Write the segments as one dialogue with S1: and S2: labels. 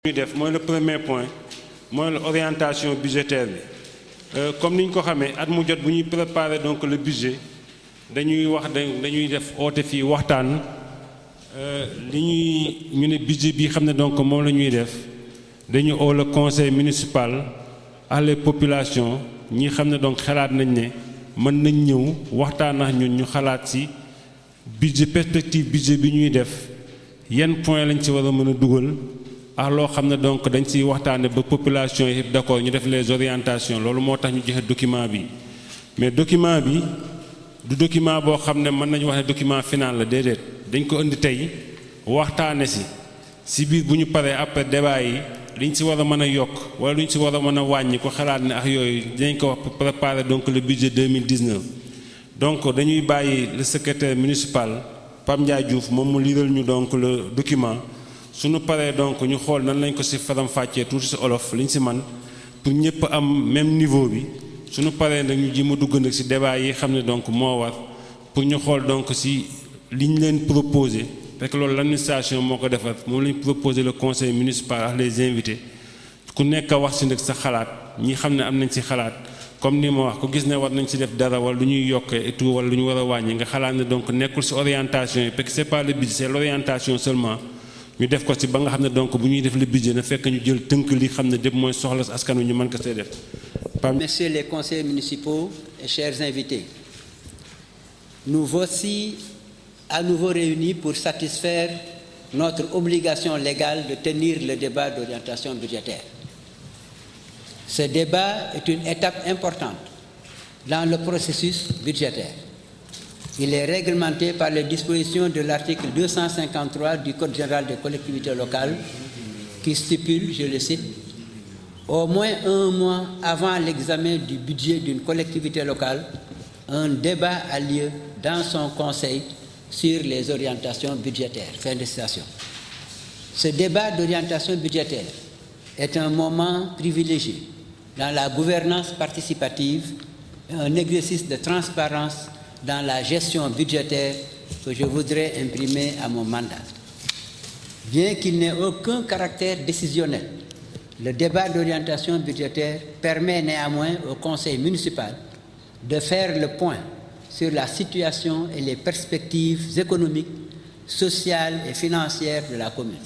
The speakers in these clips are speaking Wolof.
S1: Le premier point, l'orientation budgétaire. Comme nous le savons, at mu jot bu ñuy préparer donc le budget dañuy def oote fii waxtaan ñu ne budget bi xam ne donc moom la ñuy def dañu oo le conseil municipal à les populations ñi xam ne donc xalaat nañ ne mën nañ ñëw waxtaan ak ñun ñu xalaat ci budget perspective budget bi ñuy def yan point lañ ci war a mën a dugal ak loo xam ne donc dañ ciy waxtaane ba population yi d'accord ñu def les orientations loolu moo tax ñu joxe document bi mais document bi du document boo xam ne mën nañu wax ne document final la déedéet dañ ko indi tey waxtaane si biir bu ñu paree après débat yi liñ ci war a mën a yokk wala luñ ci war a mën a wàññi ko xalaat ne ak yooyu dinañ ko wax pour préparer donc le budget 2019 donc dañuy bàyyi le secrétaire municipal Pam Ndiaye Diouf moom mu liiral ñu donc le document suñu paree donc ñu xool nan lañ ko ci faram fàccee tuuti ci olof liñ ci man pour ñëpp am même niveau bi suñu paree nag ñu ji ma dugg nag ci débat yi xam ne donc moo war pour ñu xool donc ci liñ leen proposé parce que loolu l'administration moo ko defar moom lañ proposé le conseil municipal ak les invités ku nekk wax ci nag sa xalaat ñi xam ne am nañ ci xalaat comme ni ma wax ko gis ne war nañ ci def dara wala lu ñuy yokkee et tout wala lu ñu war a wàññi nga xalaat ne donc nekkul ci orientation yi parce que c'est pas le budget c'est l'orientation seulement ñu def ko ci ba nga xam ne donc bu ñuy def le budget na fekk ñu jël tënk li xam ne dépp mooy soxla askan wi ñu mën ko see def.
S2: Messieurs les conseillers municipaux et chers invités, nous voici à nouveau réunis pour satisfaire notre obligation légale de tenir le débat d'orientation budgétaire. Ce débat est une étape importante dans le processus budgétaire. Il est réglementé par les dispositions de l'article 253 du Code général des collectivités locales qui stipule, je le cite, au moins un mois avant l'examen du budget d'une collectivité locale, un débat a lieu dans son conseil sur les orientations budgétaires. Fin de citation. Ce débat d'orientation budgétaire est un moment privilégié dans la gouvernance participative et un exercice de transparence dans la gestion budgétaire que je voudrais imprimer à mon mandat. Bien qu'il n'ait aucun caractère décisionnel, le débat d'orientation budgétaire permet néanmoins au conseil municipal de faire le point sur la situation et les perspectives économiques, sociales et financières de la commune.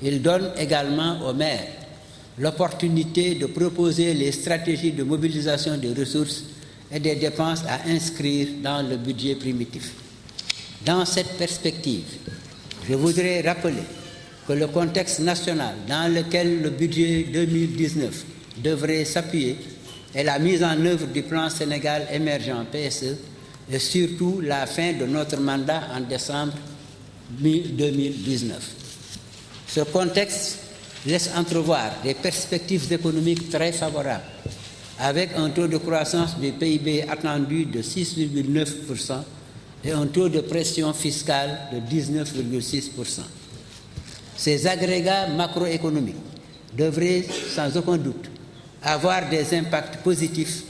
S2: Il donne également aux maires l'opportunité de proposer les stratégies de mobilisation des ressources et des dépenses à inscrire dans le budget primitif. Dans cette perspective, je voudrais rappeler que le contexte national dans lequel le budget 2019 devrait s'appuyer est la mise en œuvre du plan Sénégal émergent PSE et surtout la fin de notre mandat en décembre 2019. Ce contexte laisse entrevoir des perspectives économiques très favorables, avec un taux de croissance du PIB attendu de 6,9% et un taux de pression fiscale de 19,6%. Ces agrégats macroéconomiques devraient sans aucun doute avoir des impacts positifs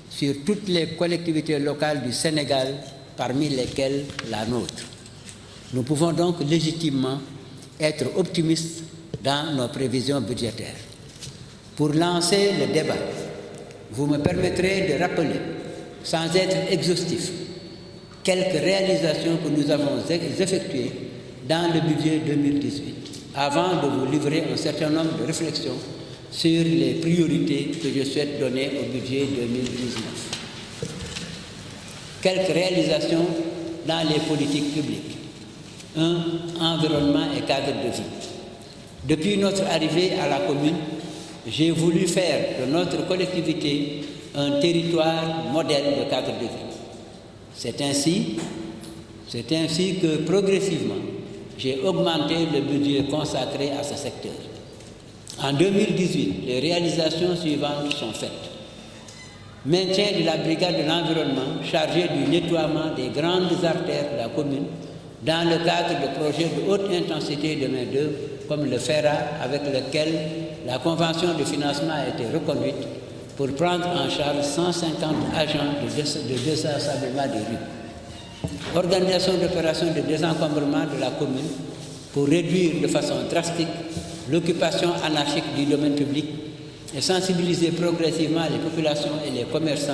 S2: sur toutes les collectivités locales du Sénégal, parmi lesquelles la nôtre. Nous pouvons donc légitimement être optimistes dans nos prévisions budgétaires. Pour lancer le débat, vous me permettrez de rappeler, sans être exhaustif, quelques réalisations que nous avons effectuées dans le budget 2018, avant de vous livrer un certain nombre de réflexions sur les priorités que je souhaite donner au budget 2019. Quelques réalisations dans les politiques publiques. 1. Environnement et cadre de vie. Depuis notre arrivée à la commune, j'ai voulu faire de notre collectivité un territoire modèle de cadre de vie. C'est ainsi que progressivement, j'ai augmenté le budget consacré à ce secteur. En 2018, les réalisations suivantes sont faites. Maintien de la brigade de l'environnement chargée du nettoiement des grandes artères de la commune dans le cadre de projets de haute intensité de main-d'œuvre comme le FERA, avec lequel la convention de financement a été reconduite pour prendre en charge 150 agents de désencombrement des rues. Organisation d'opérations de désencombrement de la commune pour réduire de façon drastique l'occupation anarchique du domaine public et sensibiliser progressivement les populations et les commerçants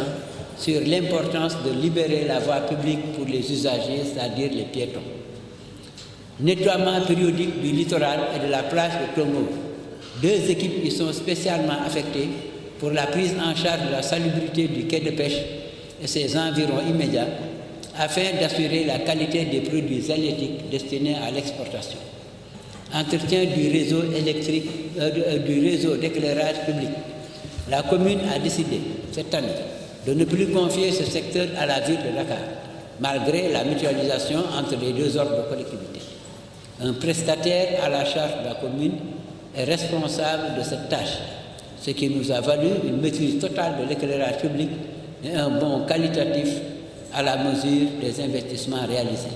S2: sur l'importance de libérer la voie publique pour les usagers, c'est-à-dire les piétons. Nettoiement périodique du littoral et de la plage de Tongo. 2 équipes y sont spécialement affectées pour la prise en charge de la salubrité du quai de pêche et ses environs immédiats afin d'assurer la qualité des produits halieutiques destinés à l'exportation. Entretien du réseau électrique, du réseau d'éclairage public. La commune a décidé cette année de ne plus confier ce secteur à la ville de Dakar, malgré la mutualisation entre les 2 ordres de collectivité. Un prestataire à la charge de la commune est responsable de cette tâche, ce qui nous a valu une maîtrise totale de l'éclairage public et un bond qualitatif à la mesure des investissements réalisés.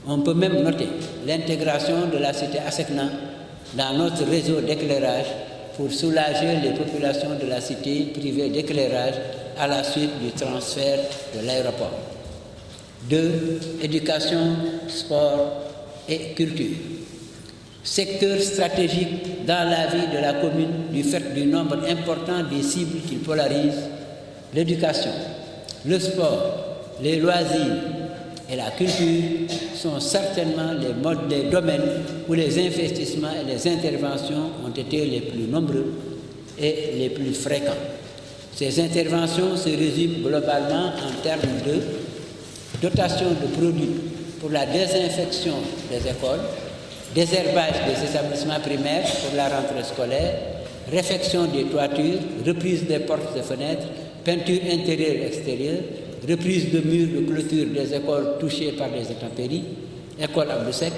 S2: On peut même noter l'intégration de la cité Asekna dans notre réseau d'éclairage pour soulager les populations de la cité privée d'éclairage à la suite du transfert de l'aéroport. 2. Éducation, sport et culture. Secteur stratégique dans la vie de la commune du fait du nombre important des cibles qu'il polarise, l'éducation, le sport, les loisirs et la culture sont certainement les domaines où les investissements et les interventions ont été les plus nombreux et les plus fréquents. Ces interventions se résument globalement en termes de dotation de produits pour la désinfection des écoles, désherbage des établissements primaires pour la rentrée scolaire, réfection des toitures, reprise des portes et fenêtres, peinture intérieure et extérieure, reprise de murs de clôture des écoles touchées par les intempéries, école Abdou Sek,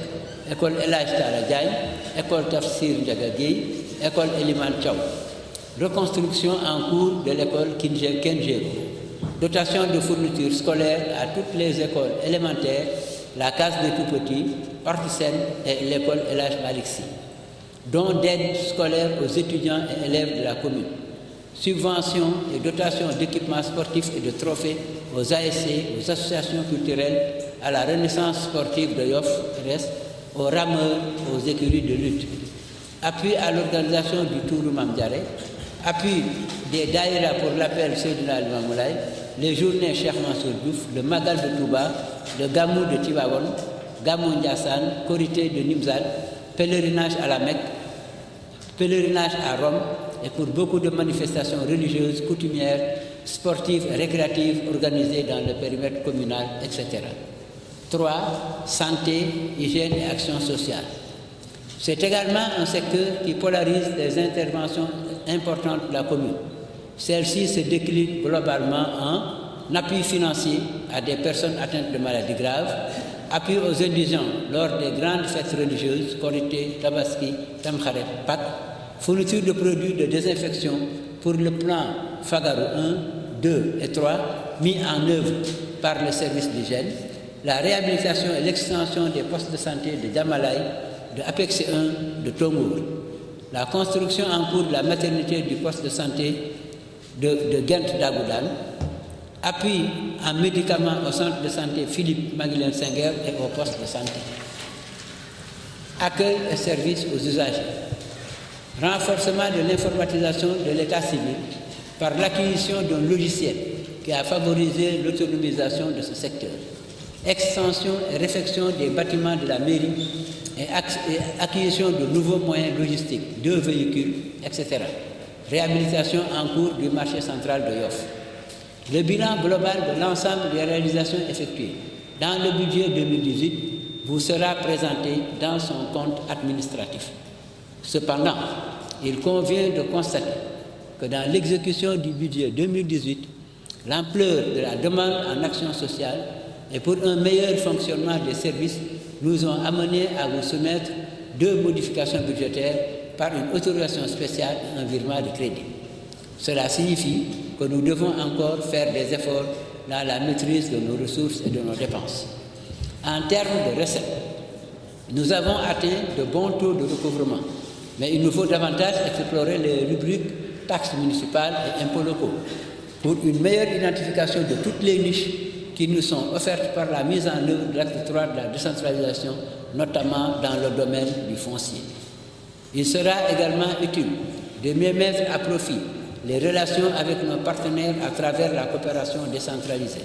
S2: école El Hadj Talla Diagne, école Tafsir Ndiaga Gueye, école Eliman Thiaw. Reconstruction en cours de l'école Kenjero. Dotation de fournitures scolaires à toutes les écoles élémentaires, la case des tout-petits, Ortisen et l'école El Hadj Malick Sy. Don d'aide scolaire aux étudiants et élèves de la commune. Subventions et dotations d'équipements sportifs et de trophées aux ASC, aux associations culturelles, à la renaissance sportive de Yoff, aux rameurs, aux écuries de lutte. Appui à l'organisation du Tour Mamdiare, appui des daïras pour l'appel Seydina Limamoulaye, les journées Cheikh Mansour Diouf, le Magal de Touba, le Gamou de Tivaouane, Gamou Ndiassane, Korité de Nimzat, pèlerinage à la Mecque, pèlerinage à Rome, et pour beaucoup de manifestations religieuses, coutumières, sportives et récréatives organisées dans le périmètre communal, etc. 3. Santé, hygiène et action sociale. C'est également un secteur qui polarise les interventions importantes de la commune. Celle-ci se décline globalement en appui financier à des personnes atteintes de maladies graves, appui aux indigents lors des grandes fêtes religieuses, Korité, Tabaski, Tamkharet, Pâques, fourniture de produits de désinfection pour le plan Fagaro 1, 2 et 3 mis en œuvre par le service d'hygiène, la réhabilitation et l'extension des postes de santé de Djamalay, de Apex 1, de Tongour, la construction en cours de la maternité du poste de santé de Ghent d'Agoudan, appui en médicaments au centre de santé Philippe Maguilène Senghor et au poste de santé. Accueil et services aux usagers. Renforcement de l'informatisation de l'état civil par l'acquisition d'un logiciel qui a favorisé l'autonomisation de ce secteur. Extension et réfection des bâtiments de la mairie et acquisition de nouveaux moyens logistiques, 2 véhicules, etc. Réhabilitation en cours du marché central de Yoff. Le bilan global de l'ensemble des réalisations effectuées dans le budget 2018 vous sera présenté dans son compte administratif. Cependant, il convient de constater que dans l'exécution du budget 2018, l'ampleur de la demande en action sociale et pour un meilleur fonctionnement des services nous ont amenés à vous soumettre 2 modifications budgétaires par une autorisation spéciale et un virement de crédit. Cela signifie que nous devons encore faire des efforts dans la maîtrise de nos ressources et de nos dépenses. En termes de recettes, nous avons atteint de bons taux de recouvrement, mais il nous faut davantage explorer les rubriques taxes municipales et impôts locaux pour une meilleure identification de toutes les niches qui nous sont offertes par la mise en œuvre de l'acte 3 de la décentralisation, notamment dans le domaine du foncier. Il sera également utile de mieux mettre à profit les relations avec nos partenaires à travers la coopération décentralisée,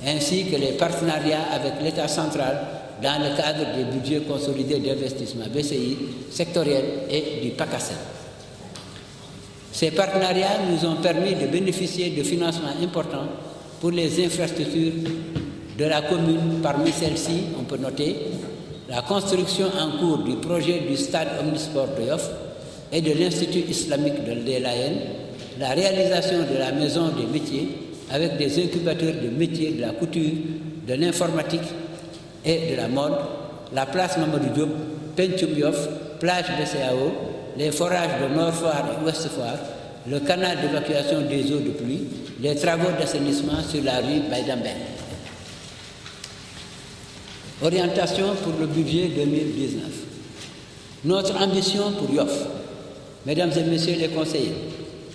S2: ainsi que les partenariats avec l'État central dans le cadre des budgets consolidés d'investissement BCI sectoriels et du PACASEN. Ces partenariats nous ont permis de bénéficier de financements importants pour les infrastructures de la commune. Parmi celles-ci, on peut noter la construction en cours du projet du stade omnisport de Yoff et de l'Institut islamique de l'AN, la réalisation de la maison des métiers avec des incubateurs de métiers de la couture, de l'informatique et de la mode, la place Mamadou Diop, Pencum Yoff, plage BCAO, les forages de Nord Foire et Ouest Foire, le canal d'évacuation des eaux de pluie, les travaux d'assainissement sur la rue Baïdambé. Orientation pour le budget 2019. Notre ambition pour Yoff, mesdames et messieurs les conseillers,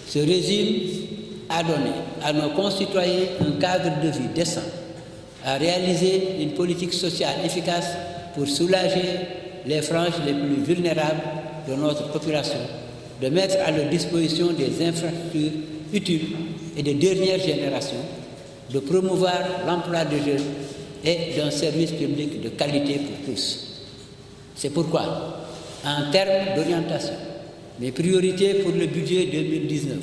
S2: se résume à donner à nos concitoyens un cadre de vie décent, à réaliser une politique sociale efficace pour soulager les franges les plus vulnérables de notre population, de mettre à leur disposition des infrastructures utiles et de dernière génération, de promouvoir l'emploi des jeunes et d'un service public de qualité pour tous. C'est pourquoi, en termes d'orientation, mes priorités pour le budget 2019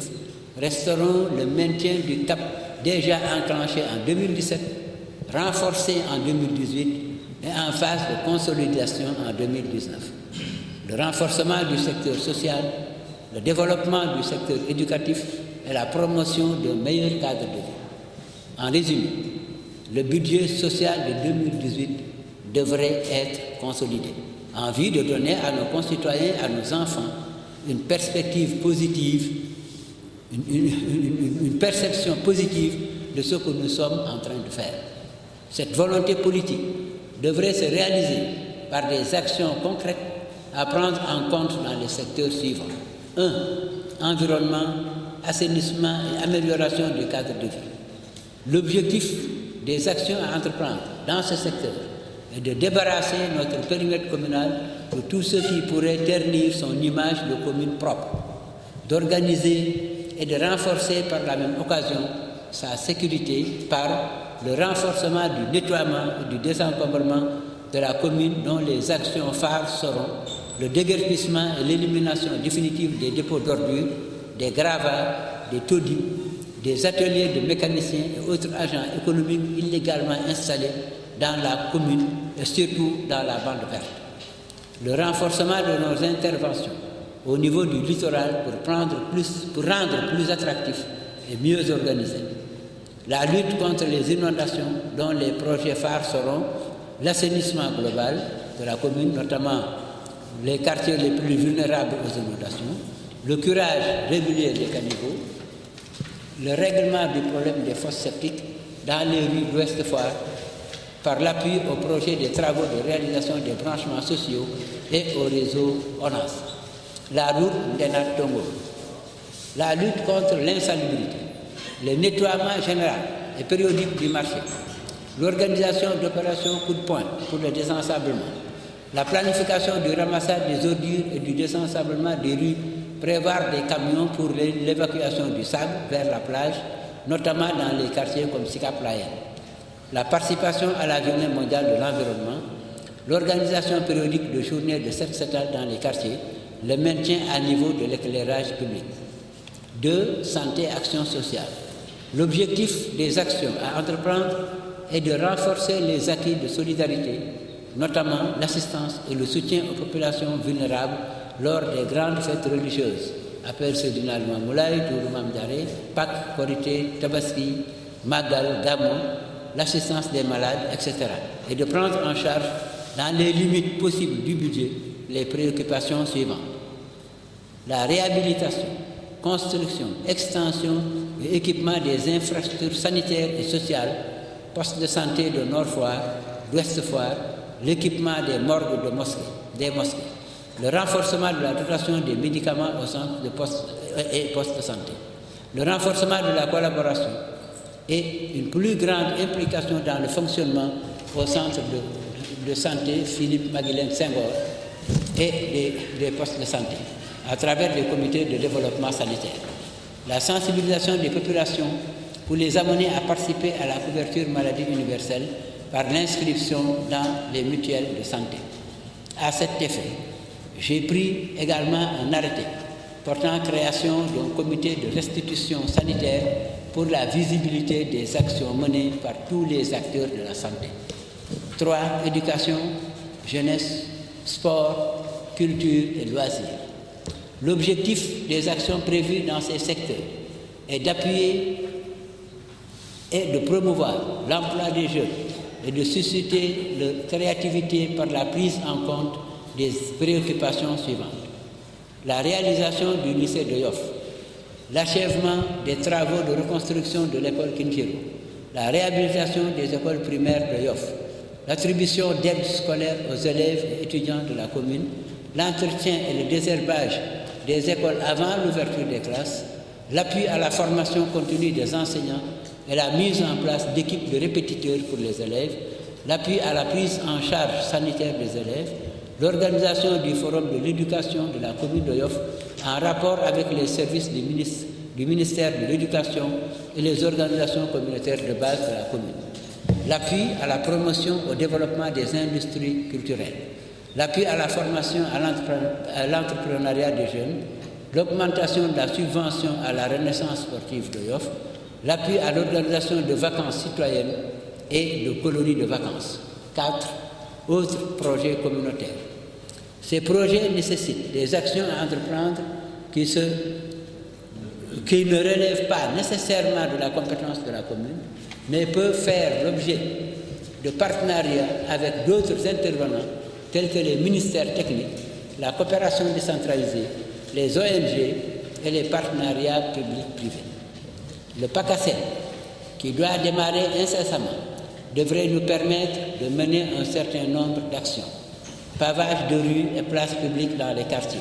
S2: resteront le maintien du cap déjà enclenché en 2017, renforcé en 2018 et en phase de consolidation en 2019. Le renforcement du secteur social, le développement du secteur éducatif et la promotion d'un meilleur cadre de vie. En résumé, le budget social de 2018 devrait être consolidé en vue de donner à nos concitoyens, à nos enfants, une perspective positive, une perception positive de ce que nous sommes en train de faire. Cette volonté politique devrait se réaliser par des actions concrètes à prendre en compte dans les secteurs suivants. 1. Environnement, assainissement et amélioration du cadre de vie. L'objectif des actions à entreprendre dans ce secteur est de débarrasser notre périmètre communal de tout ce qui pourrait ternir son image de commune propre, d'organiser et de renforcer par la même occasion sa sécurité par le renforcement du nettoiement et du désencombrement de la commune dont les actions phares seront le déguerpissement et l'élimination définitive des dépôts d'ordures, des gravats, des taudis, des ateliers de mécaniciens et autres agents économiques illégalement installés dans la commune et surtout dans la bande verte. Le renforcement de nos interventions au niveau du littoral pour rendre plus attractif et mieux organisé. La lutte contre les inondations dont les projets phares seront l'assainissement global de la commune, notamment les quartiers les plus vulnérables aux inondations, le curage régulier des caniveaux, le règlement du problème des fosses septiques dans les rues de l'Ouest Foire par l'appui au projet des travaux de réalisation des branchements sociaux et au réseau ONAS. La route d'Enat Tongo. La lutte contre l'insalubrité, le nettoiement général et périodique du marché, l'organisation d'opérations coup de poing pour le désensablement, la planification du ramassage des ordures et du désensablement des rues, prévoir des camions pour l'évacuation du sable vers la plage, notamment dans les quartiers comme Sika Playa, la participation à la journée mondiale de l'environnement, l'organisation périodique de journées de Set-Setal dans les quartiers, le maintien à niveau de l'éclairage public. 2. Santé, action sociale. L'objectif des actions à entreprendre est de renforcer les acquis de solidarité, notamment l'assistance et le soutien aux populations vulnérables lors des grandes fêtes religieuses, appel Seydina Limamou Moulay, Tourou Mame Diarra, Pâques, Korité, Tabaski, Magal, Gamou, l'assistance des malades, etc. Et de prendre en charge, dans les limites possibles du budget, les préoccupations suivantes. La réhabilitation, construction, extension et équipement des infrastructures sanitaires et sociales, postes de santé de Nord Foire, d'Ouest Foire, l'équipement des morgues des mosquées, le renforcement de la dotation des médicaments au centre de postes de santé, le renforcement de la collaboration et une plus grande implication dans le fonctionnement au centre de santé Philippe Maguilène Senghor et des postes de santé, à travers les comités de développement sanitaire. La sensibilisation des populations pour les amener à participer à la couverture maladie universelle par l'inscription dans les mutuelles de santé. À cet effet, j'ai pris également un arrêté portant création d'un comité de restitution sanitaire pour la visibilité des actions menées par tous les acteurs de la santé. 3. Éducation, jeunesse, sport, culture et loisirs. L'objectif des actions prévues dans ces secteurs est d'appuyer et de promouvoir l'emploi des jeunes et de susciter leur créativité par la prise en compte des préoccupations suivantes. La réalisation du lycée de Yoff, l'achèvement des travaux de reconstruction de l'école Kinshiro, la réhabilitation des écoles primaires de Yoff, l'attribution d'aides scolaires aux élèves et étudiants de la commune, l'entretien et le désherbage des écoles avant l'ouverture des classes, l'appui à la formation continue des enseignants et la mise en place d'équipes de répétiteurs pour les élèves, l'appui à la prise en charge sanitaire des élèves, l'organisation du forum de l'éducation de la commune de Yoff en rapport avec les services du ministère de l'Éducation et les organisations communautaires de base de la commune, l'appui à la promotion au développement des industries culturelles, l'appui à la formation à l'entrepreneuriat des jeunes, l'augmentation de la subvention à la renaissance sportive de Yoff, l'appui à l'organisation de vacances citoyennes et de colonies de vacances. 4. Autres projets communautaires. Ces projets nécessitent des actions à entreprendre qui ne relèvent pas nécessairement de la compétence de la commune, mais peuvent faire l'objet de partenariats avec d'autres intervenants tels que les ministères techniques, la coopération décentralisée, les ONG et les partenariats publics-privés. Le PACASEN, qui doit démarrer incessamment, devrait nous permettre de mener un certain nombre d'actions. Pavage de rues et places publiques dans les quartiers,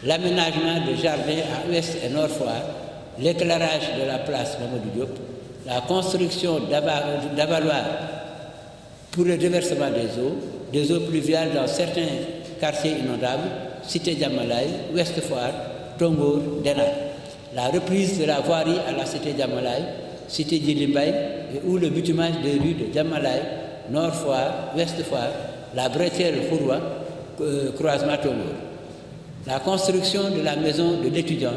S2: l'aménagement de jardins à Ouest et Nord Foire, l'éclairage de la place Mamadou Diop, la construction d'avaloirs pour le déversement des eaux pluviales dans certains quartiers inondables, Cité Diamalaye, Ouest Foire, Tongour, Denal, la reprise de la voirie à la Cité Diamalaye, Cité Djilimbay, où le bitumage des rues de Diamalaye, Nord Foire, Ouest Foire, la bretelle Khourwa, croisement Tongour, la construction de la maison de l'étudiant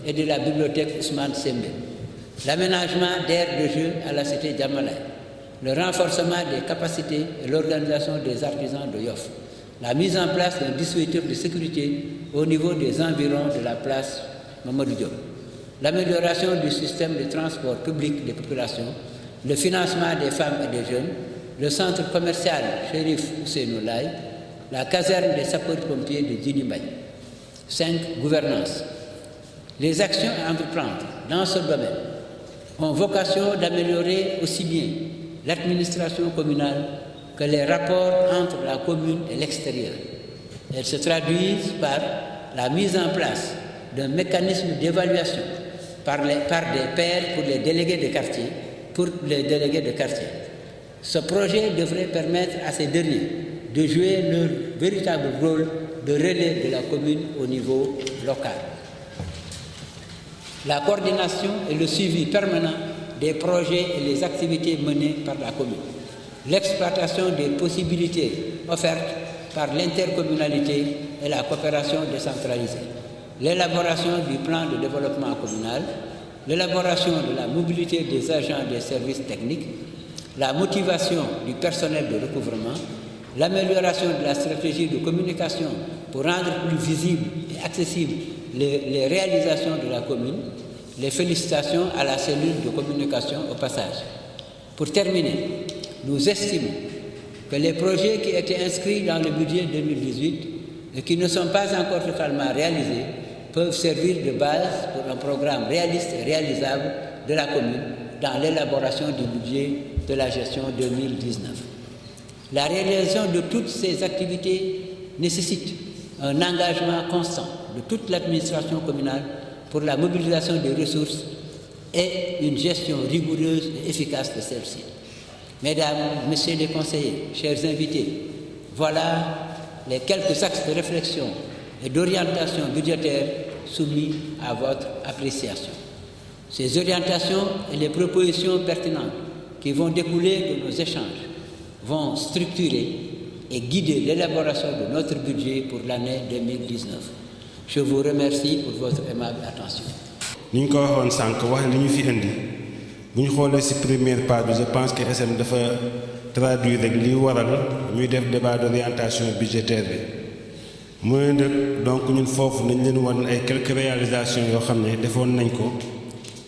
S2: et de la bibliothèque Ousmane Sembe, l'aménagement d'aires de jeu à la Cité Diamalaye, le renforcement des capacités et l'organisation des artisans de Yoff, la mise en place d'un dispositif de sécurité au niveau des environs de la place Mamadou Diop, l'amélioration du système de transport public des populations, le financement des femmes et des jeunes, le centre commercial Chérif Ousseynou Laye, la caserne des sapeurs-pompiers de Djinibay. 5. Gouvernance. Les actions à entreprendre dans ce domaine ont vocation d'améliorer aussi bien l'administration communale que les rapports entre la commune et l'extérieur. Elles se traduisent par la mise en place d'un mécanisme d'évaluation par des pairs pour les délégués de quartier. Ce projet devrait permettre à ces derniers de jouer leur véritable rôle de relais de la commune au niveau local. La coordination et le suivi permanent des projets et les activités menées par la commune. L'exploitation des possibilités offertes par l'intercommunalité et la coopération décentralisée. L'élaboration du plan de développement communal, l'élaboration de la mobilité des agents des services techniques, la motivation du personnel de recouvrement, l'amélioration de la stratégie de communication pour rendre plus visibles et accessibles les réalisations de la commune, les félicitations à la cellule de communication au passage. Pour terminer, nous estimons que les projets qui étaient inscrits dans le budget 2018 et qui ne sont pas encore totalement réalisés peuvent servir de base pour un programme réaliste et réalisable de la commune dans l'élaboration du budget de la gestion 2019. La réalisation de toutes ces activités nécessite un engagement constant de toute l'administration communale pour la mobilisation des ressources et une gestion rigoureuse et efficace de celles-ci. Mesdames, Messieurs les conseillers, chers invités, voilà les quelques axes de réflexion et d'orientation budgétaire soumis à votre appréciation. Ces orientations et les propositions pertinentes qui vont découler de nos échanges vont structurer et guider l'élaboration de notre budget pour l'année 2019. Je vous remercie pour votre aimable attention.
S1: Ni ñu ko waxoon sànq wax li ñu fi indi bu ñu xoolee ci première page bi je pense que SM dafa traduire rek li waral ñuy def débat d'orientation budgétaire bi mooy nag donc ñun foofu nañ leen wan ay quelques réalisations yoo xam ne defoon nañ ko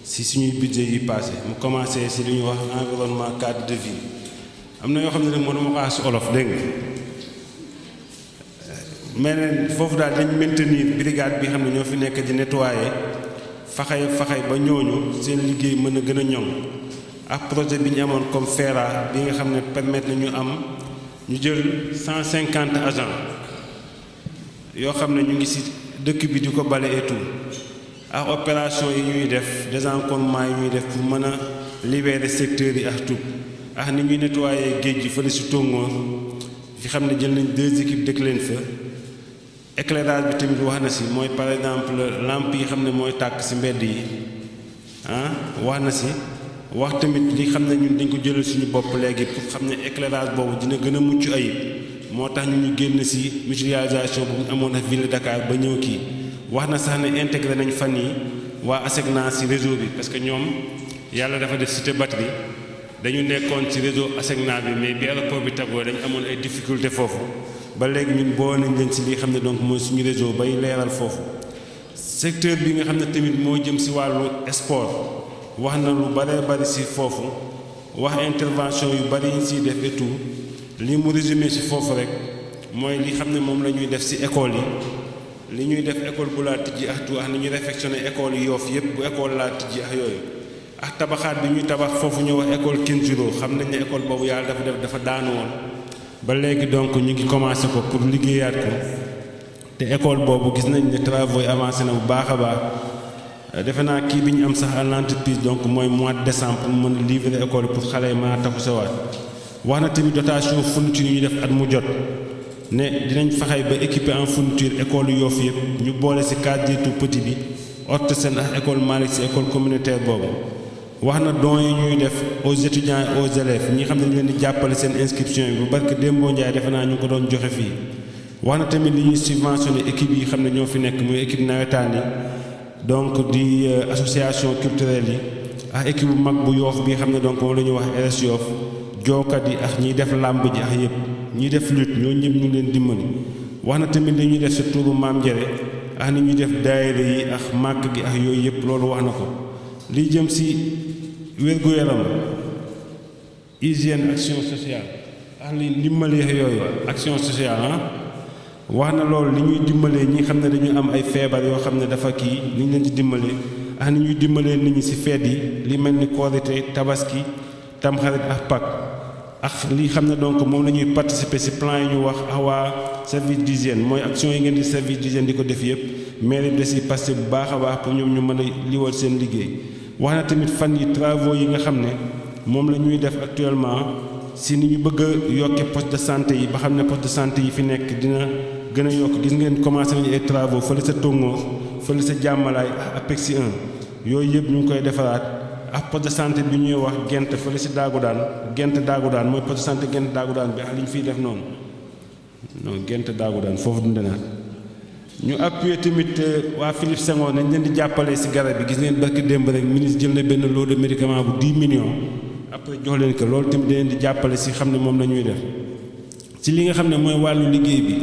S1: ci suñuy budget yi passé mu commencé ci li ñuy wax environnement cadre de vie am na yoo xam ne nag mënuma ko wax ci olof dégg nga mais foofu daal dañ maintenir brigade bi xam ne ñoo fi nekk di nettoyer faxay ba ñooñu seen liggéey mën a gën a ñoŋ ak projet bi ñu amoon comme FERA bi nga xam ne permettre na ñu jël 150 agents yoo xam ne ñu ngi ci dëkk bi di ko bale et tout ak opération yi ñuy def désencombrement yi ñuy def pour mën a libérer secteurs yi ak tout ak ni ñuy nettoyer géej gi fële ci Tongoor fi xam ne jël nañ 2 équipes dëkk leen fa éclairage bi tamit wax na ci mooy par exemple lampe yi xam ne mooy tàkk ci mbedd yi wax na ci wax tamit li xam ne ñun dañ ko jëlal suñu bopp léegi pour xam ne éclairage boobu dina gën a mucc ayib moo tax ñu génn ci mutualisation bu ñu amoon ak ville de Dakar ba ñëw kii wax na sax ne intégré nañ fan yi waa ASECNA ci réseau bi parce que ñoom yàlla dafa def cité batterie dañu nekkoon ci réseau ASECNA bi mais bi aéroport bi tagoo dañu amoon ay difficulté foofu ba léegi ñun boo nañ leen ci li xam ne donc mooy suñu réseau bay leeral foofu secteur bi nga xam ne tamit moo jëm ci wàllu sport wax na lu bare bari ci foofu wax intervention yu bari yi ciy def et tout li mu résumé ci foofu rek mooy li xam ne moom la ñuy def ci école yi li ñuy def école bu laa tijji ak tout ak ni ñuy réfectionné école yi Yoff yépp bu école laa tijji ak yooyu ak tabaxaat bi ñuy tabax foofu ñu wax école Kinjuro xam nañ ne école boobu yàlla dafa daanu woon ba léegi donc ñu ngi commencé ko pour liggéeyaat ko te école boobu gis nañ ne travaux yi avancé na bu baax a baax defe naa kii bi ñu am sax à l'entreprise donc mooy mois de décembre pour mën a livrer école pour xale yi mën a taxu sawaat wax na tamit dotation fourniture yi ñu def at mu jot ne dinañ fexe ba équiper en fourniture école Yoff yëpp ñu boole ci cadre tout petit bi Hôtel Sène ak école Malick ci école communautaire boobu wax na dons yi ñuy def aux étudiants et aux élèves ñi xam ne ñu leen di jàppale seen inscription yi bu barke Dembo Ndiaye defe naa ñu ko doon joxe fii wax na tamit li ñuy subventionné équipe yi xam ne ñoo fi nekk muy équipe nawetaan yi donc di association culturelle yi ak équipe bu mag bu Yoff bi xam ne donc moom la ñuy wax RS Yoff jookat yi ak ñiy def làmb ji ak yëpp ñiy def lutte ñoo ñëpp ñu leen dimbali wax na tamit li ñuy def sa turu maam Njere ak ni ñuy def daayira yi ak màkk gi ak yooyu yëpp loolu wax na ko li jëm ci wér-gu-yaram hygiène action sociale ak li dimbali yooyu action sociale wax na loolu li ñuy dimbalee ñi xam ne dañu am ay feebar yoo xam ne dafa kii li ñu leen di dimbalee ak ni ñuy dimbalee nit ñi ci feet yi li mel ni Korité Tabaski Tamxarit ak Pâques ak li xam ne donc moom la ñuy participer ci plan yi ñu wax ak waa service d'hygiène mooy action yi ngeen di service d'hygiène di ko def yëpp mairie bi da ci passé bu baax a baax pour ñoom ñu mën a liwal seen liggéey wax na tamit fan yi travaux yi nga xam ne moom la ñuy def actuellement ci ni ñu bëgg a yokke poste de santé yi ba xam ne poste de santé yi fi nekk dina gën a yokk gis ngeen commencé nañu ay travaux fële sa Tongoor fële sa Jàmmalaay ak APEXI 1 yooyu yëpp ñu ngi koy defaraat ak poste de santé bi ñuy wax Gent fële si Gent Dagoudane mooy poste de santé Gent Dagoudane bi ak li ñu fiy def noonu non Gent Dagoudane foofu dund naa ñu appuyer tamit waa Philippe Senghor nañ leen di jàppale si garab bi gis ngeen barki démb rek ministre jël na benn lot de médicament bu 10 millions après jox leen ko loolu tamit da leen di jàppale si xam ne moom la ñuy def si li nga xam ne mooy wàllu liggéey bi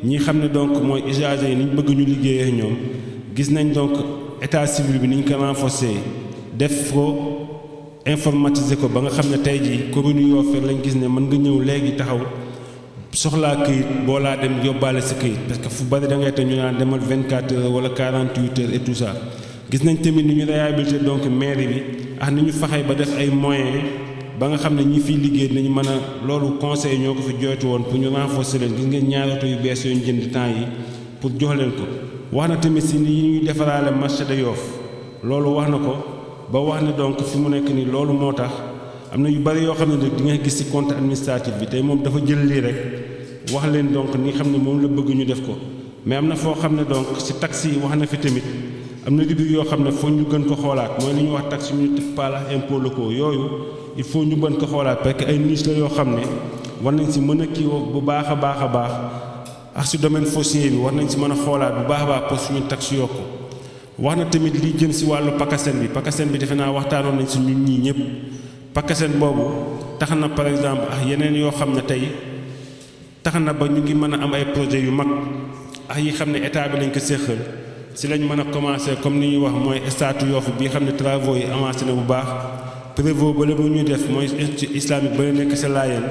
S1: ñi xam ne donc mooy usagers yi ni ñu bëgg ñu liggéeyee ak ñoom gis nañ donc état civil bi ni ñu ko renforcer def ko informatiser ko ba nga xam ne tey jii commune Yoff lañ gis ne mën nga ñëw léegi taxaw soxlaa këyit boo laa dem yóbbaale sa këyit parce que fu bari da ngay te ñu naan demal 24 heures wala 48 heures et tout ça gis nañ tamit ni ñu réhabiliter donc mairie bi ak ni ñu faxee ba def ay moyens ba nga xam ne ñi fiy liggéey nañu mën a loolu conseil ñoo ko fi jooytu woon pour ñu renforcer leen gis ngeen ñaari oto yu bees yoo ñu jënd temps yi pour jox leen ko wax na tamit si ni ñuy defaraale marché de Yoff loolu wax na ko ba wax ne donc fi mu nekk nii loolu moo tax am na yu bari yoo xam ne di nga gis ci compte administratif bi tey moom dafa jël lii rek wax leen donc ni xam ne moom la bëgg ñu def ko mais am na foo xam ne donc ci taxes yi wax na fi tamit am na rubrique yoo xam ne foog ñu gën ko xoolaat mooy li ñuy wax taxe municipale ak impôts locaux yooyu il faut ñu gën ko xoolaat parce que ay niche la yoo xam ne war nañ ci mën a kii bu baax a baax a baax ak ci domaine foncier bi war nañ ci mën a xoolaat bu baax a baax pour suñu taxe yokku wax na tamit li jëm ci wàllu PACASEN bi defe naa waxtaanoon nañ ci ñun ñii ñëpp PACASEN boobu tax na par exemple ak yeneen yoo xam ne tey tax na ba ñu ngi mën a am ay projets yu mag ak yi xam ne état bi lañ ko séqal ci lañ mën a commencer comme ni ñuy wax mooy statut Yoff bi xam ne travaux yi avancé na bu baax prévôt ba la bu ñuy def mooy institut islamique ba la nekk sa Laayeen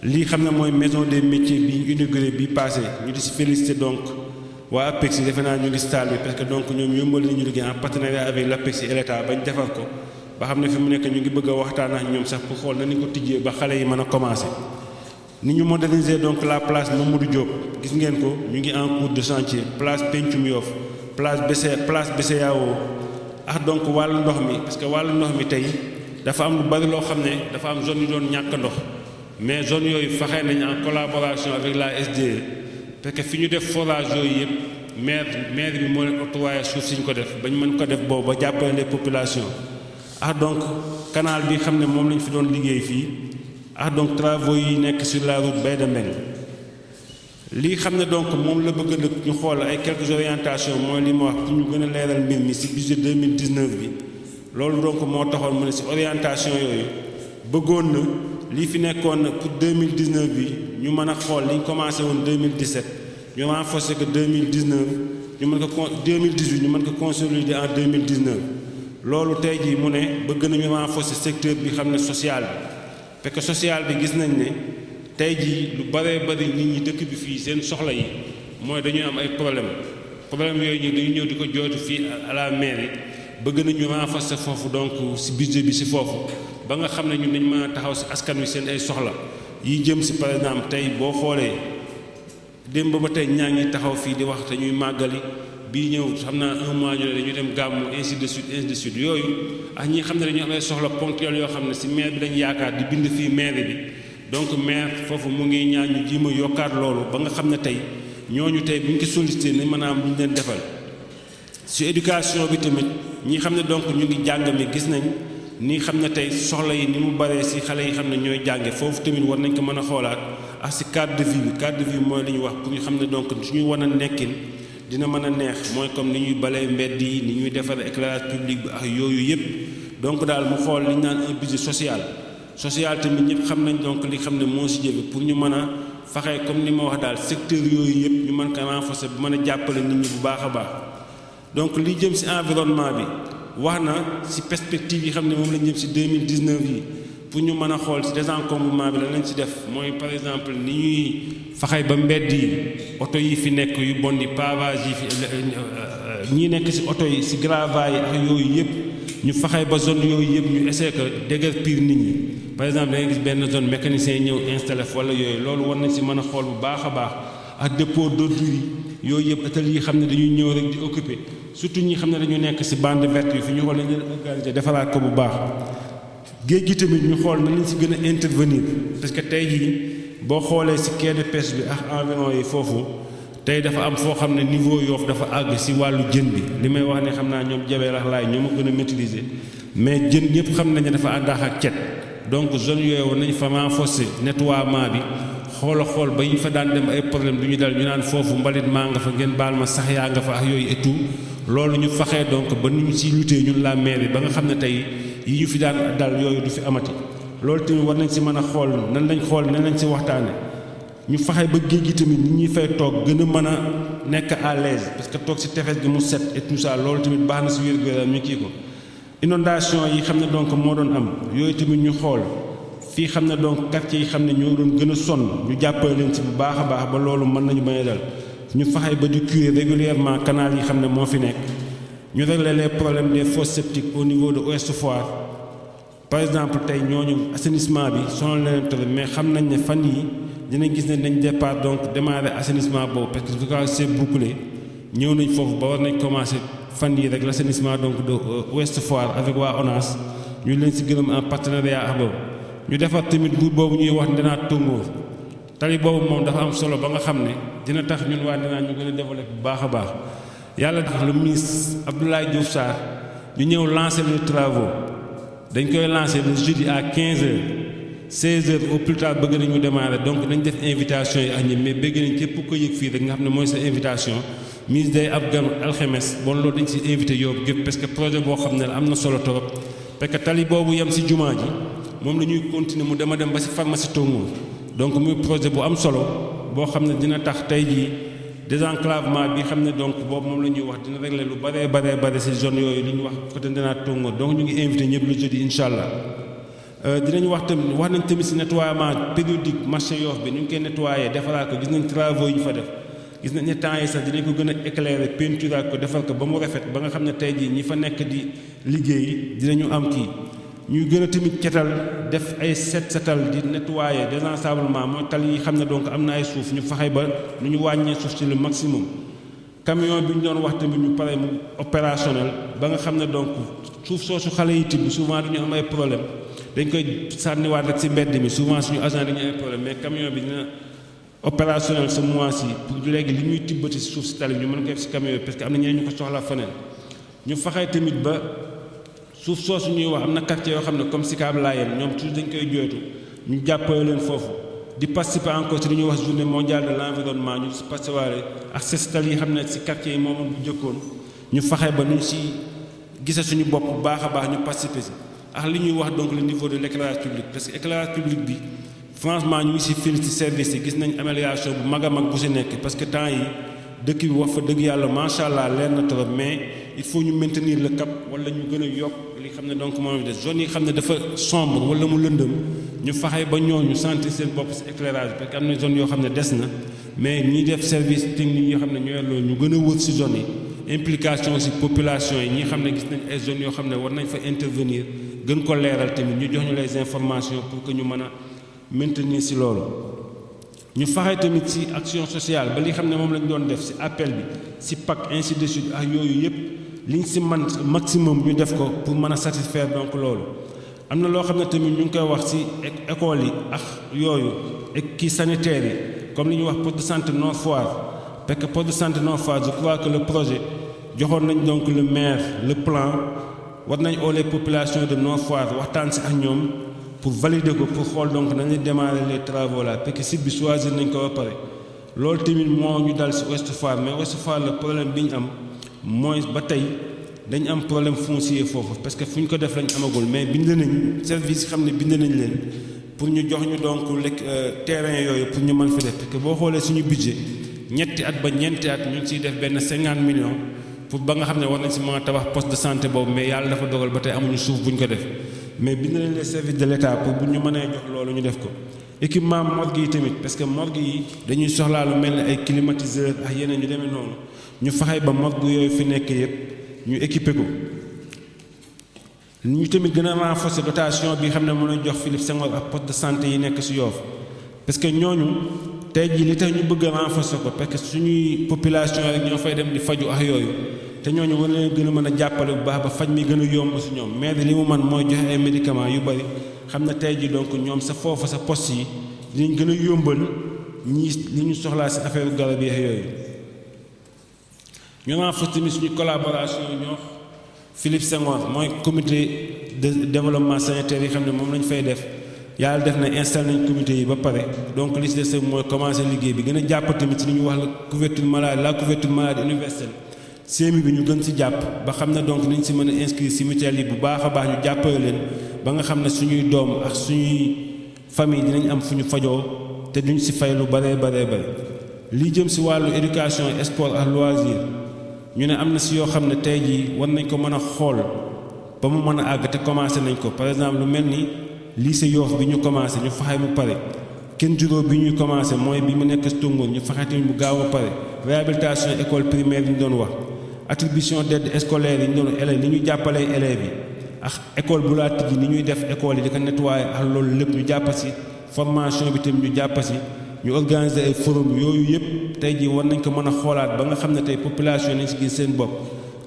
S1: lii xam ne mooy maison des métiers bi ñu inauguré bi passé ñu di ci félicité donc waa APEX defe naa ñu ngi salle bi parce que donc ñoom yombal nañu liggéey en partenariat avec l'APEX et l'État bañ defar ko ba xam ne fi mu nekk ñu ngi bëgg a waxtaan ak ñoom sax pour xool na ni ko tijjee ba xale yi mën a commencer ni ñu moderniser donc la place Mamadou Diop gis ngeen ko ñu ngi en cours de chantier place Pencum Yoff place BCEAO ak donc wàllu ndox mi parce que wàllu ndox mi tey dafa am lu bari loo xam ne dafa am zone yu doon ñàkk ndox mais zone yooyu faxee nañ en collaboration avec la SDE parce que fi ñu def forage yooyu yëpp maire bi moo leen octroyé suuf si ñu ko def bañ mën ko def boobu ba jàppale les populations ah donc canal bi xam ne moom lañ fi doon liggéey fii ah donc travaux yi nekk sur la route Baïda Mbeng lii xam ne donc moom la bëgg nag ñu xool ay quelques orientations mooy li ma wax pour ñu gën a leeral mbir mi ci budget 2019 bi loolu donc moo taxoon mu ne ci orientation yooyu bëggoon na lii fi nekkoon na pour 2019 bi ñu mën a xool li ñu commencé woon 2017 ñu renforcer que 2019 ñu mën ko 2018 ñu mën ko consolider en 2019 loolu tey jii mu ne bëgg nañu renforcer secteur bi xam ne social bi parce que social bi gis nañ ne tey jii lu baree bari nit ñi dëkk bi fii seen soxla yi mooy dañuy am ay problème yooyu ñu dañu ñëw di ko jooytu fii à la mairie bëgg nañu renforcer foofu donc ci budget bi ci foofu ba nga xam ne ñun dañ mën a taxaw ci askan wi seen ay soxla yi jëm ci par exemple tey boo xoolee démb ba tey ñaa ngi taxaw fii di wax te ñuy màggali bii ñëw xam naa un mois ñu ne dañuy dem gàmmu ainsi de suite yooyu ak ñi xam ne dañu am ay soxla ponctuel yoo xam ne ci maire bi lañu yaakaar di bind fii maire bi donc maire foofu mu ngi ñaan ñu ji ma yokkaat loolu ba nga xam ne tey ñooñu tey bu ñu ko sollicité nañ mën a am lu ñu leen defal ci éducation bi tamit ñi xam ne donc ñu ngi jàng mi gis nañ ni xam ne tey soxla yi ni mu baree ci xale yi xam ne ñooy jànge foofu tamit war nañ ko mën a xoolaat ak ci cadre de vie mooy li ñu wax pour ñu xam ne donc suñuy wan a nekkin dina mën a neex mooy comme ni ñuy balee mbedd yi ni ñuy defar éclairage public bi ak yooyu yëpp donc daal mu xool li ñu naan un budget social tamit ñëpp xam nañ donc li xam ne moo ci jëfe pour ñu mën a faxee comme ni ma wax daal secteur yooyu yëpp ñu mën ko renforcer bu mën a jàppale nit ñi bu baax a baax donc li jëm ci environnement bi wax na ci perspective yi xam ne moom lañ jëm ci 2019 yi pour ñu mën a xool ci désencombrement bi la lañ ci def mooy par exemple ni ñuy faxay ba mbedd yi oto yi fi nekk yu bon di pavage yi fi ñi nekk ci oto yi ci gravats yi ak yooyu yëpp ñu faxay ba zone yooyu yëpp ñu essayer que déguerpir nit ñi par exemple da ngay gis benn zone mécanicien yi ñëw installé wala yooyu loolu war nañ ci mën a xool bu baax a baax ak dépôt d'ordures yi yooyu yëpp ateliers yi xam ne dañuy ñëw rek di occuper surtout ñi xam ne dañu nekk ci bande verte yi fi ñu xool nañ leen organiser defaraat ko bu baax géej gi tamit ñu xool na lañ ci gën a intervenir parce que tey jii boo xoolee ci quai de pêche bi ak environ yi foofu tey dafa am foo xam ne niveau Yoff dafa àgg ci wàllu jën bi li may wax ne xam naa ñoom jabee lax laay ñoo ma gën a maîtriser mais jën ñëpp xam nañ ne dafa àndaax ak cet donc zone yooyu war nañ fa renforcer nettoiement bi xool ba ñu fa daan dem ay problème du ñu dal ñu naan foofu mbalit maa nga fa ngeen baal ma sax yaa nga fa ak yooyu et tout loolu ñu faxee donc ba nu ñu ciy lutter ñun la mairie ba nga xam ne tey yi ñu fi daan dal yooyu du fi amati loolu tamit war nañ ci mën a xool nan lañ ci waxtaane ñu faxee ba géej gi tamit nit ñuy fay toog gën a mën a nekk à l'aise parce que toog ci tefes gi mu set et tout ça loolu tamit baax na ci wér-gu-yaram ñu kii ko inondation yi xam ne donc moo doon am yooyu tamit ñu xool fii xam ne donc quartier yi xam ne ñoo doon gën a sonn ñu jàppale leen ci bu baax a baax ba loolu mën nañu bañ a dal ñu faxee ba di curer régulièrement canal yi xam ne moo fi nekk ñu régler les problèmes des fosses septiques au niveau de Ouest Foire par exemple tey ñooñu assainissement bi sonal na leen trop mais xam nañ ne fan yi dinañ gis ne nañ départ donc démarrer assainissement boobu parce que quand c'est bouclé ñëw nañ foofu ba war nañ commencer fan yi rek l'assainissement donc de Ouest Foire avec waa ONAS ñu leen ci gërëm en partenariat ak boobu ñu defar tamit route boobu ñuy wax Ndenaat Tongoor tali boobu moom dafa am solo ba nga xam ne dina tax ñun waa Ndinane ñu gën a développer bu baax a baax yàlla tax le ministre Abdoulaye Diouf Sarr ñu ñëw lancer les travaux dañ koy lancer le jeudi à 15h 16h au plus tard bëgg nañu démarrer donc dañ def invitation yi ak ñi mais bëgg nañ képp ko yëg fii rek nga xam ne mooy sa invitation ministre day ab gan alxemes bon loolu dañ si invité yow gépp parce que projet boo xam ne la am na solo trop parce que tali boobu yem si jumaa ji moom la ñuy continuer mu dem ba si pharmacie Tongoor donc muy projet bu am solo boo xam ne dina tax tey jii désenclavement bi xam ne donc boobu moom la ñuy wax dina régler lu bare si zone yooyu li ñuy wax côté Ndinane Tongoor donc ñu ngi invité ñëpp le jeudi incha allah. dinañ wax nañ tamit si nettoiement périodique marché Yoff bi ñu ngi koy nettoyé defaraat ko gis nañ travaux yi ñu fa def gis nañ ne temps yi sax dinañ ko gën a éclairer peinture ko defal ko ba mu rafet ba nga xam ne tey jii ñi fa nekk di liggéey dinañu am kii ñuy gën a tamit cetal def ay setal di nettoyer désensablement mooy tali yi xam ne donc am na ay suuf ñu fexe ba nu ñu wàññee suuf ci le maximum camion bi ñu doon wax tamit ñu pare mu opérationnel ba nga xam ne donc suuf soosu xale yi tibb souvent duñu am ay problème dañ koy sànniwaat rek ci mbedd mi souvent suñu agent dañuy ay problème mais camion bi dina opérationnel ce mois-ci pour léegi li ñuy tibbati ci suuf ci tali bi ñu mën ko def ci camion bi parce que am na ñeneen ñu ko soxla feneen ñu fexe tamit ba suuf soosu ñuy wax am na quartier yoo xam ne comme Sicap Layène ñoom toujours dañ koy jooytu ñu jàppale leen foofu di participer encore ci li ñuy wax journée mondiale de l'environnement ñu si participer ak seetal yi xam ne ci quartier yi moomoon bu jëkkoon ñu fexe ba ñu ci gise suñu bopp bu baax a baax ñu participer ci ak li ñuy wax donc le niveau de l'éclairage public parce que éclairage public bi franchement ñu ngi ci félicité service yi gis nañ amélioration bu mag a mag bu ci nekk parce que temps yi dëkk bi wax fa dëgg yàlla macha allah leer na trop mais il faut ñu maintenir le cap wala ñu gën a yokk li xam ne donc moom des zones yi xam ne dafa sombre wala mu lëndëm ñu faxee ba ñooñu sentir seen bopp ci éclairage parce que am na zone yoo xam ne des na mais ñi def service technique yoo xam ne ñooy loolu ñu gën a wër ci zone yi implication ci population yi ñi xam ne gis nañ ay zones yoo xam ne war nañ fa intervenir gën ko leeral tamit ñu jox ñu les informations pour que ñu mën a maintenir ci loolu ñu faxee tamit ci action sociale ba li xam ne moom lañ doon def ci appel bi ci PAC ainsi de suite ak yooyu yëpp liñ ci man maximum ñu def ko pour mën a satisfaire donc loolu am na loo xam ne tamit ñu ngi koy wax ci école yi ak yooyu ak kii sanitaire yi comme li ñuy wax poste de santé Nord Foire parce que poste de santé Nord Foire je crois que le projet joxoon nañ donc le maire le plan war nañ oo les populations de Nord Foire waxtaan ci ak ñoom pour valider ko pour xool donc nañu démarrer les travaux là parce que site bi choisir nañ ko ba pare loolu tamit moo ñu dal ci Ouest Foire mais Ouest Foire le problème bi ñu am mooy ba tey dañ am problème foncier foofu parce que fu ñu ko def lañ amagul mais bind nañ service yi xam ne bind nañ leen pour ñu jox ñu donc terrain yooyu pour ñu mën fi def parce que boo xoolee suñu budget ñetti at ba ñeenti at ñu ngi ciy def benn 50 millions pour ba nga xam ne war nañ ci mën a tabax poste de santé boobu mais yàlla dafa dogal ba tey amuñu suuf bu ñu ko def mais bind nañ les services de l'État pour bu ñu mënee jox loolu ñu def ko équipement morgue yi tamit parce que morgue yi dañuy soxlaa lu mel ni ay climatiseur ak yeneen ñu demee noonu ñu fexe ba morgue yooyu fi nekk yëpp ñu équiper ko ñu tamit gën a renforcer dotation bi xam ne mën a jox Philippe Senghor ak poste de santé yi nekk ci Yoff parce que ñooñu tey jii li tax ñu bëgg a renforcer ko parce que suñuy population rek ñoo fay dem di faju ak yooyu te ñooñu war leen gën a mën a jàppale bu baax ba faj mi gën a yomb ci ñoom mais li mu man mooy joxe ay médicaments yu bari xam ne tey jii donc ñoom sa foofu sa poste yi dinañ gën a yombal ñii li ñu soxlaa ci affaire garab yi yooyu ñu renforcer tamit suñu collaboration ñoo Philippe Senghor mooy comité de développement sanitaire yi xam ne moom lañ fay def yàlla def na installé nañ comité yi ba pare donc li ci des mooy commencer liggéey bi gën a jàpp tamit ci li ñu wax la couverture maladie universelle CMU bi ñu gën ci jàpp ba xam ne donc nañ ci mën a inscrire ci mutuelle yi bu baax a baax ñu jàppale leen ba nga xam ne suñuy doom ak suñuy famille dinañ am fu ñu fajoo te duñ ci fay lu bare lii jëm ci wàllu éducation sport ak loisir ñu ne am na ci yoo xam ne tey jii war nañ ko mën a xool ba mu mën a àgg te commencé nañ ko par exemple lu mel ni lycée Yoff bi ñu commencé ñu fexe mu pare kenn juróom bi ñuy commencé mooy bi mu nekk Tongoor ñu fexe tamit mu gaaw a pare réhabilitation école primaire yi ñu doon wax attribution d'aide scolaire yi ñu doon élèves ni ñu jàppalee élèves yi ak école bu laa tijji ni ñuy def école yi di ko nettoyer ak loolu lépp ñu jàpp ci formation bi tamit ñu jàpp ci ñu organiser ay forum yooyu yëpp tey jii war nañ ko mën a xoolaat ba nga xam ne tey population nañ ci gis seen bopp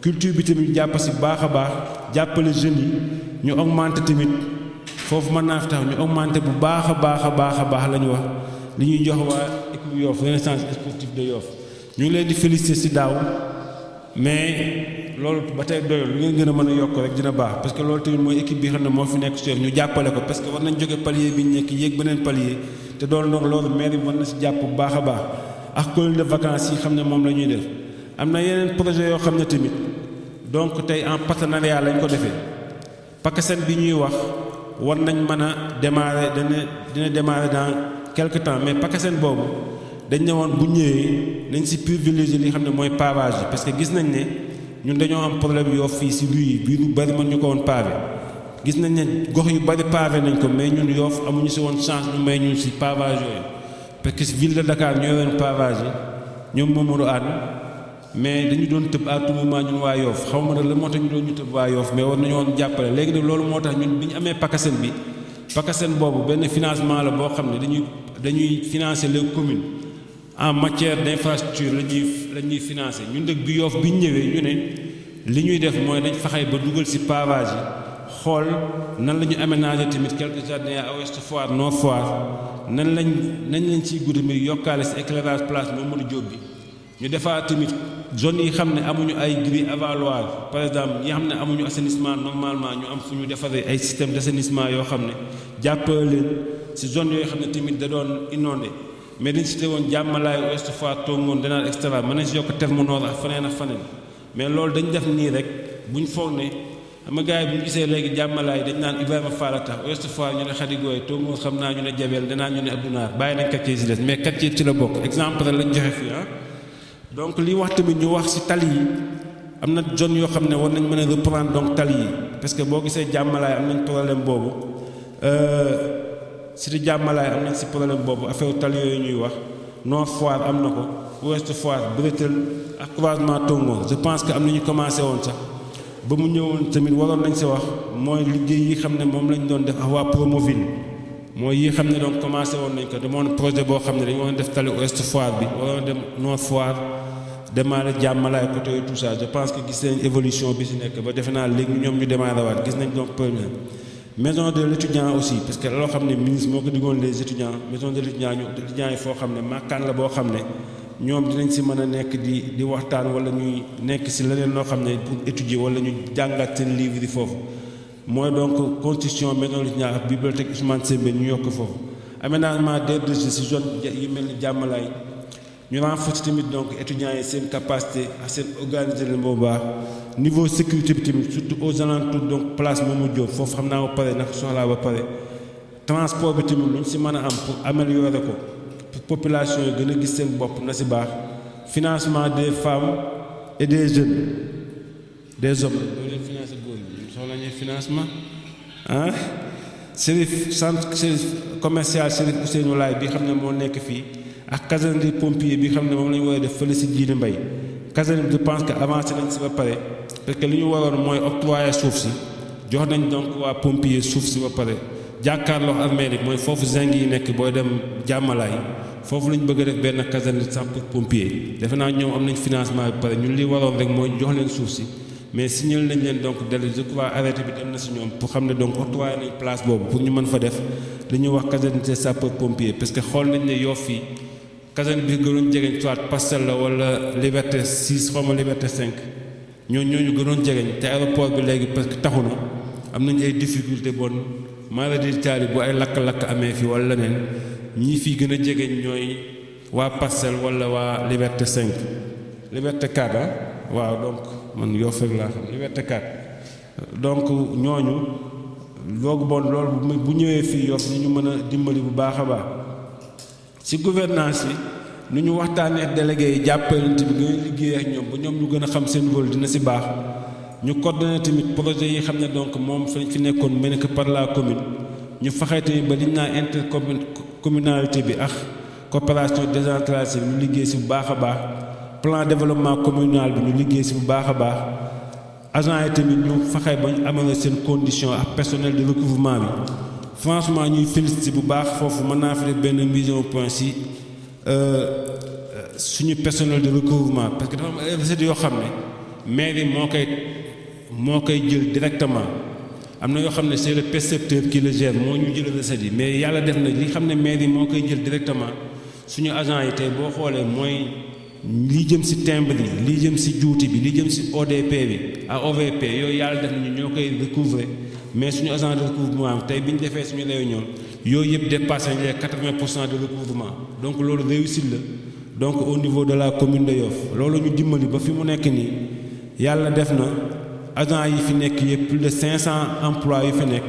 S1: culture bi tamit ñu jàpp ci baax a baax jàppale jeunes yi ñu augmenter tamit foofu mën naa fi tax ñu augmenter bu baax a baax la ñu wax li ñuy jox waa équipe Yoff Renaissance sportive de Yoff ñu ngi leen di féliciter ci daaw mais loolu ba tey doyul lu ngeen gën a mën a yokk rek dina baax parce que loolu tamit mooy équipe bi xam ne moo fi nekk ci Yoff ñu jàppale ko parce que war nañ jóge palier bi ñu nekk yéeg beneen palier te doon donc loolu maire bi war na ci jàpp bu baax a baax ak colonie de vacances yi xam ne moom la ñuy def am na yeneen projet yoo xam ne tamit donc tey en partenariat lañ ko defee PACASEN bi ñuy wax war nañ mën a démarrer dina démarrer dans quelque temps mais PACASEN boobu dañ ne woon bu ñëwee nañ ci privilégier li xam ne mooy pavage yi parce que gis nañ ne ñun dañoo am problème Yoff fii ci rue yi bii lu bari mën ñu ko woon pavé gis nañ ne gox yu bari pavé nañ ko mais ñun Yoff amuñu ci woon chance ñu may ñu ci pavage yooyu parce que ville de Dakar ñoo yoon pavage yi ñoom Mamadou Anne mais dañu doon tëb à tout moment ñun waa Yoff xaw ma nag la moo tax ñu doon ñu tëb waa Yoff mais war nañu woon jàppale léegi nag loolu moo tax ñun bi ñu amee PACASEN bi PACASEN boobu benn financement la boo xam ne dañuy financer les communes en matière d'infrastructure la ñuy financer ñun dëkk bi Yoff bi ñu ñëwee ñu ne li ñuy def mooy dañ faxay ba dugal ci pavage yi xool nan la ñu aménager tamit quelques jardins à Ouest Foire Nord Foire nañ lañ ciy guddi mi yokkaale ci éclairage place Mamadou Diop bi ñu defaat tamit zone yi xam ne amuñu ay grilles avaloirs par exemple yi xam ne amuñu assainissement normalement ñu am fu ñu defaree ay système d'assainissement yoo xam ne jàppale leen ci zone yooyu xam ne tamit da doon inondé mais dañ cité woon Jàmmalaay Ouest Foire Tongoor Ndenaat extra mën nañ ci yokk Terme Nord ak faneen mais loolu dañ def nii rek buñ foog ne xam nga gars yi bu ñu gisee léegi Jàmmalaay dañ naan Ibrahima Fall a tax Ouest Foire ñu ne Xadigooy Tongoor xam naa ñu ne Jabel Ndenaat ñu ne Abdounaar bàyyi nañ quartier ci des mais quartier ci la bokk exemple lañ joxe fii donc li wax tamit ñu wax ci tali yi am na zone yoo xam ne war nañ mën a reprendre donc tali yi parce que boo gisee Jàmmalaay am nañ problème boobu cité Jàmmalaay am nañ ci problème boobu affaire tali yooyu ñuy wax Nord Foire am na ko Ouest Foire Bretel ak croisement Tongoor je pense que am na ñu commencé woon sax ba mu ñëwoon tamit waroon nañ ci wax mooy liggéey yi xam ne moom lañ doon def ak waa Promoville mooy yi xam ne donc commencé woon nañ ko demoon projet boo xam ne dañu waroon def tali Ouest Foire bi waroon dem Nord Foire démarrer Jàmmalaay côté yooyu tout ça je pense que gis nañ évolution bi ci nekk ba defe naa léegi ñoom ñu démarrer waat gis nañ donc première maison de l'étudiant aussi parce que loo xam ne ministre moo ko diggoon les étudiants maison de l'étudiant ñu étudiants yi foo xam ne màkkaan la boo xam ne ñoom dinañ ci mën a nekk di waxtaan wala ñuy nekk ci leneen loo xam ne pour étudier wala ñu jàngat seen livre yi foofu mooy donc constitution maison de l'étudiant ak bibliothèque Ousmane Sembène ñu yokk foofu aménagement d'aire de jeu ci zone yi mel ni Jàmmalaay ñu renforcer tamit donc étudiants yi seen capacité ak seen organiser leen boobu baax niveau sécurité bi tamit surtout aux alentours donc place Mamadou Diop foofu xam naa ba pare nag soxlaa ba pare transport bi tamit lu ñu ci mën a am pour améliorer ko pour population yi gën a gis seen bopp na ci baax financement des femmes et des jeunes des hommes doo leen financer góor ñi soxla ñuy financement centre commercial Chérif Ousseynou Laye bi xam ne moo nekk fii ak caserne des pompiers bi xam ne moom la ñu war a def fële ci Djily Mbaye caserne je pense que avancé nañ ci ba pare parce que li ñu waroon mooy octroyer suuf si jox nañ donc waa pompier suuf si ba pare jàkkaarloo ak mairie mooy foofu zinc yi nekk booy dem Jàmmalaay foofu lañ bëgg a def benn caserne sapeur pompier defe naa ñoom am nañ financement bi pare ñun li waroon rek mooy jox leen suuf si mais signal nañ leen donc délai je crois arrêté bi dem na ci ñoom pour xam ne donc octroyer nañ place boobu pour ñu mën fa def li ñuy wax caserne sapeur pompier parce que xool nañ ne Yoff fii caserne bi gënoon jegeñ soit Pastel la wala Liberté 6 xaw ma Liberté 5 ñooñu gënoon jegeñ te aéroport bi léegi parce que taxu na am nañ ay difficulté bon maladie taali bu ay lakk-lakk amee fi wala leneen ñii fii gën a jegeñ ñooy waa Pastel wala waa Liberté 5 Liberté 4 waaw donc man Yoff rek laa xam Liberté 4 donc ñooñu loolu bon loolu bu ñëwee fii Yoff ñu mën a dimbali bu baax a baax ci gouvernance yi nu ñu waxtaanee délégué yi jàppalante bi gën a liggéey ak ñoom ba ñoom ñu gën a xam seen rôle dina ci baax ñu coordonné tamit projet yi xam ne donc moom fañ fi nekkoon mené que par la commune ñu faxee tamit ba li ñu naan intercommunalité bi ak coopération décentralisée bi ñu liggéey ci bu baax a baax plan développement communal bi ñu liggéey ci bu baax a baax agent yi tamit ñu faxee ba ñu amee seen condition ak personnel de recouvrement bi franchement ñuy félicité bu baax foofu mën naa fi def benn mise au point ci suñu personnel de recouvrement parce que dafa am ay recettes yoo xam ne mairie moo koy jël directement am na yoo xam ne c'est le percepteur qui le gère moo ñu jël recette yi mais yàlla def na li xam ne maire yi moo koy jël directement suñu agent yi tey boo xoolee mooy li jëm ci timbre yi li jëm ci juuti bi li jëm ci ODP bi ak OVP yooyu yàlla def nañu ñoo koy recouvrer mais suñu agent de recouvrement tey bi ñu defee suñu réunion yooyu yëpp dépassé nañ les 80% de recouvrement donc loolu réussite la donc au niveau de la commune de Yoff loolu ñu dimbali ba fi mu nekk nii yàlla def na agent yi fi nekk yëpp plus de 500 emplois yu fi nekk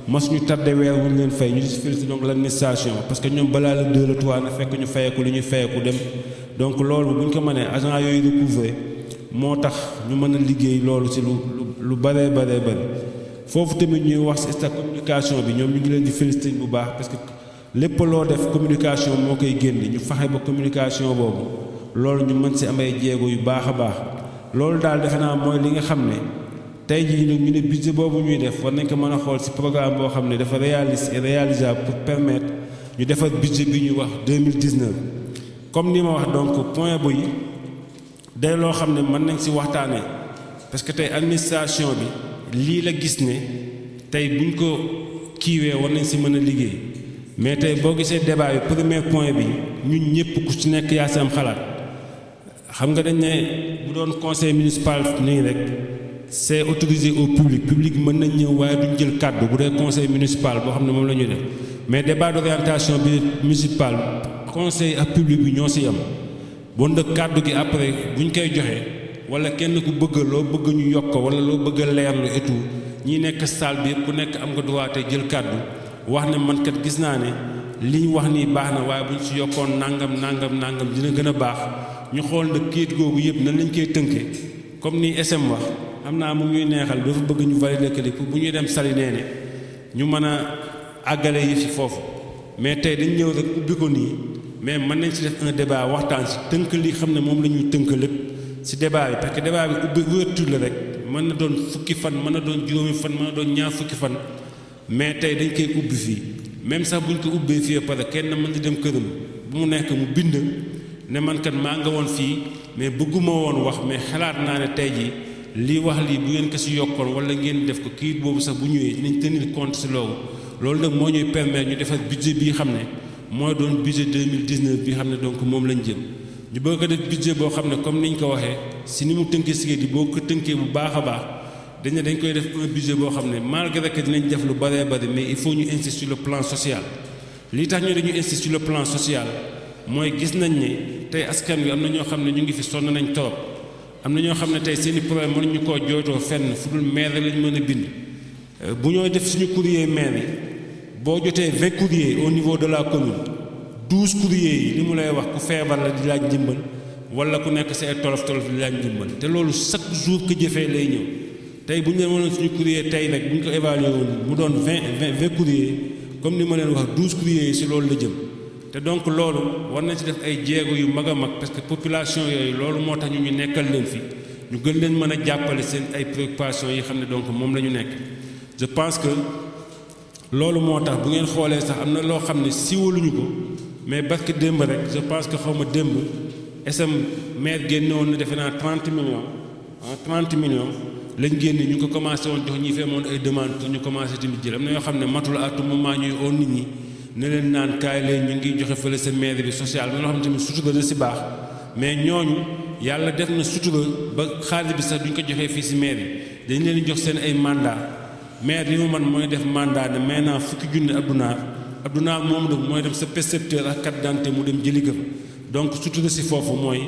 S1: masuñu tardé weer wuñu leen fay ñu félicité donc l'administration parce que ñoom balaa le 2 le 3 na fekk ñu fayeku li ñuy fayeku dem donc loolu bu ñu ko mënee agent yooyu recouvrer moo tax ñu mën a liggéey loolu ci lu bare foofu tamit ñuy wax ci communication bi ñoom ñu ngi leen di félicité bu baax parce que lépp loo def communication moo koy génne ñu faxe ba communication boobu loolu ñu mën ci am ay jéego yu baax a baax loolu daal defe naa mooy li nga xam ne tey jii ñu ne budget boobu ñuy def war nañ ko mën a xool ci programme boo xam ne dafa réalisable pour permettre ñu defar budget bi ñuy wax 2019 comme ni ma wax donc point bu yi day loo xam ne mën nañ ci waxtaanee parce que tey administration bi lii la gis ne tey buñ ko kiiwee war nañ ci mën a liggéey mais tey boo gisee débat bi premier point bi ñun ñëpp ku ci nekk yaa ci am xalaat xam nga dañ ne bu doon conseil municipal nii rek c'est autorisé au public mën nañ ñëw waaye duñ jël kàddu bu dee conseil municipal boo xam ne moom la ñuy def mais débat d'orientation bi municipal conseil ak public bi ñoo ci am bon de kàddu gi après buñ koy joxe wala kenn ku bëgg loo bëgg ñu yokk wala loo bëgg a leerlu et tout ñi nekk salle bi ku nekk am nga droit tey jël kàddu wax ne man kat gis naa ne li ñu wax nii baax na waaye bu ñu ci yokkoon nangam dina gën a baax ñu xool na kayit googu yëpp nan lañ koy tënkee comme ni SM wax xam naa mu ñuy neexal dafa bëgg ñu valider que pour bu ñuy dem sali nee ne ñu mën a àggale yi ci foofu mais tey dañ ñëw rek ubbi ko nii mais mën nañ ci def un débat waxtaan ci tënk li xam ne moom la ñuy tënk lépp ci débat bi parce que débat bi ubbi ouverture la rek mën na doon fukki fan mën na doon juróomi fan mën na doon ñaar fukki fan mais tey dañ koy ubbi fii même sax buñ ko ubbee fii parce que kenn mën di dem këram bu mu nekk mu bind ne man kat maa nga woon fii mais bëgguma woon wax mais xalaat naa ne tey jii lii wax lii bu ngeen ko ci yokkoon wala ngeen def ko kii boobu sax bu ñëwee dinañ tenir compte ci loolu nag moo ñuy permettre ñu defar budget bii xam ne mooy doon budget 2019 bi xam ne donc moom lañ jëm ñu bëgg ko def budget boo xam ne comme niñ ko waxee ci ni mu tënkee ci di boo ko tënkee bu baax a baax dañ koy def un budget boo xam ne malgré que dinañ def lu bëree bëri mais il faut ñu insister sur le plan social lii tax ñu dañu insister sur le plan social mooy gis nañ ne tey askan wi am na ñoo xam ne ñu ngi fi sonn nañ torop am na ñoo xam ne tey seeni problème mënuñu koo jooytoo fenn fu dul maire lañ mën a bind bu ñoo def suñu courrier maire yi boo jotee 20 courriers au niveau de la commune 12 courriers yi li mu lay wax ku feebar la di laaj ndimbal wala ku nekk sa ay tolof di laaj ndimbal te loolu chaque jour que jëfee lay ñëw tey bu ñu leen mënoon suñu courrier tey rek bu ñu ko évalué woon mu doon 20 courriers comme ni ma leen wax 12 courriers yi ci loolu la jëm te donc loolu war nañ ci def ay jéego yu mag a mag parce que population yooyu loolu moo tax ñu nekkal leen fi ñu gën leen mën a jàppale seen ay préoccupations yi xam ne donc moom la ñu nekk je pense que loolu moo tax bu ngeen xoolee sax am na loo xam ne siwaluñu ko mais parce que démb rek je pense que xaw ma démb SM maire génne woon na defe naa 30 millions lañ génne ñu ko commencé woon jox ñi fi amoon ay demande pour ñu commencé tamit jël am na yoo xam ne matul à tout moment ñuy oo nit ñi ne leen naan kaay leen ñu ngi joxe fële sa maire bi social mais loo xam ne tamit sutura da ci baax mais ñooñu yàlla def na sutura ba xaalis bi sax duñ ko joxee fii ci maire yi dañ leen di jox seen ay mandat maire li mu man mooy def mandat ne maintenant fukki junni abdunaar moom nag mooy dem sa percepteur ak carte d'identité mu dem jëli ko donc sutura ci foofu mooy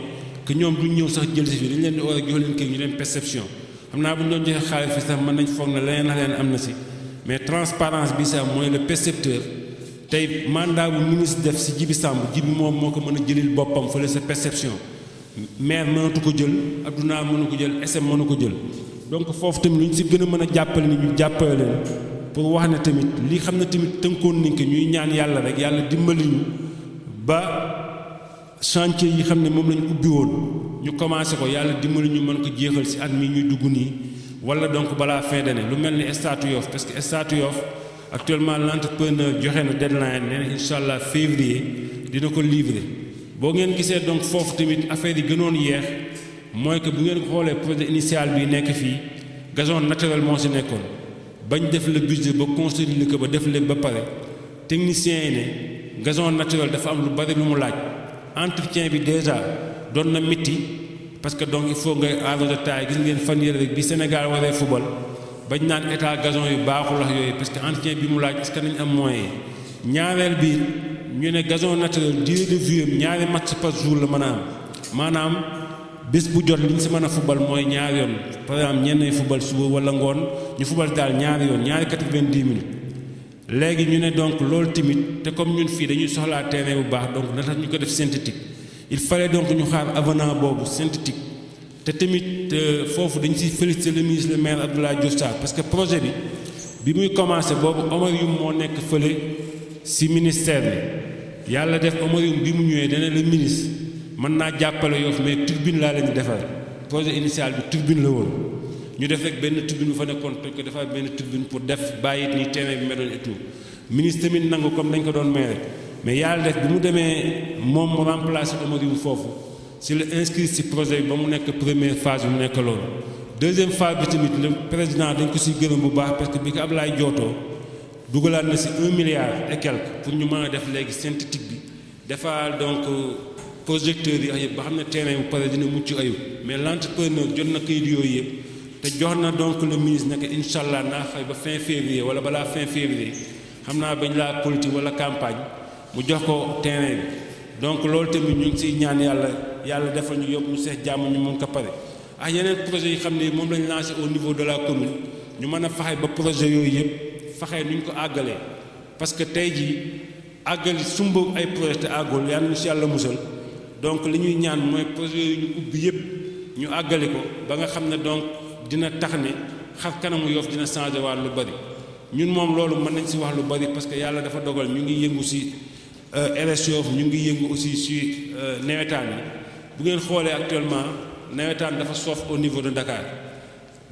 S1: que ñoom duñ ñëw sax jël ci fii dañ leen di war a jox leen kii ñu dem perception xam naa bu ñu doon joxe xaalis fi sax mën nañ foog ne leneen ak leneen am na ci mais transparence bi sax mooy le percepteur tey mandat bu ministre def ci Djibi Samb Djibi moom moo ko mën a jëlil boppam fële sa perception maire mënatu ko jël abdunaar mënu ko jël SM mënu ko jël donc foofu tamit lu ñu ci gën a mën a jàppale ni ñu jàppale leen pour wax ne tamit li xam ne tamit tënkoon nañ ko ñuy ñaan yàlla rek yàlla dimbali ñu ba chantier yi xam ne moom lañu ubbi woon ñu commencé ko yàlla dimbali ñu mën ko jeexal ci at mi ñuy dugg nii wala donc balaa fin d'année lu mel ni Stade Yoff parce que Stade Yoff actuellement l'entrepreneur joxe na deadline nee na incha allah février dina ko livrer boo ngeen gisee donc foofu tamit affaire yi gënoon yeex mooy que bu ngeen xoolee projet initial bi nekk fii gazon naturel moo ci nekkoon bañ def le budget ba consolider ko ba def lépp ba pare techniciens yi ne gazon naturel dafa am lu bari lu mu laaj entretien bi déjà doon na métti parce que donc il faut ngay arroser taille gis ngeen fan yële rek bi Sénégal waree football bañ naan état gazon yu baaxul wax yooyu parce que entretien bi mu laaj est-ce que nañ am moyen ñaareel bi ñu ne gazon naturel durée de vie am ñaari match par jour la mën a am maanaam bés bu jot li ñu si mën a football mooy ñaari yoon par exemple ñenn ñi football suba wala ngoon ñu football daal ñaari yoon ñaari 90 minutes léegi ñu ne donc loolu tamit te comme ñun fii dañuy soxlaa terrain bu baax donc na tax ñu ko def synthétique il fallait donc ñu xaar avenant boobu synthétique te tamit foofu dañ siy féliciter le ministre le maire Abdoulaye Diouf Sarr parce que projet bi muy commencé boobu Omar Youm moo nekk fële si ministère bi yàlla def Omar Youm bi mu ñëwee dana le ministre mën naa jàppale Yoff mais turbine laa leen di defar projet initial bi turbine la woon ñu def rek benn turbine bu fa nekkoon toj ko defar benn turbine pour def bàyyi ni terrain bi meloon et tout ministre tamit nangu comme dañ ko doon maire mais yàlla def bi mu demee moom mu remplacé Omar Youm foofu si la inscrit si projet bi ba mu nekk première phase bi mu nekk loolu deuxième phase bi tamit le président dañ ko si gërëm bu baax parce que bi ko Ablaye jootoo dugalaat na si 1 milliard et quelque pour ñu mën a def léegi synthétique bi defal donc projecteurs yi yëpp ba xam ne terrain bu pare dina mucc ayib mais l'entrepreneur jot na kayit yooyu yëpp te jox na donc le ministre nekk incha allah naa xëy ba fin février wala balaa fin février xam naa bañ laa politique wala campagne mu jox ko terrain bi donc loolu tamit ñu ngi siy ñaan yàlla defal ñu yóbbu ñu seex jàmm ñu mën ko pare ak yeneen projet yi xam ne moom lañ lancé au niveau de la commune ñu mën a fexe ba projet yooyu yëpp fexe nu ñu ko àggalee parce que tey jii àggali sumb ay projet te àggul yàlla ñu si yàlla musal donc li ñuy ñaan mooy projet yooyu ñu ubbi yëpp ñu àggali ko ba nga xam ne donc dina tax ne xar kanamu Yoff dina changé waat lu bari ñun moom loolu mën nañ si wax lu bari parce que yàlla dafa dogal ñu ngi yëngu si RS Yoff ñu ngi yëngu aussi si nawetaan yi bu ngeen xoolee actuellement nawetaan dafa soof au niveau de Dakar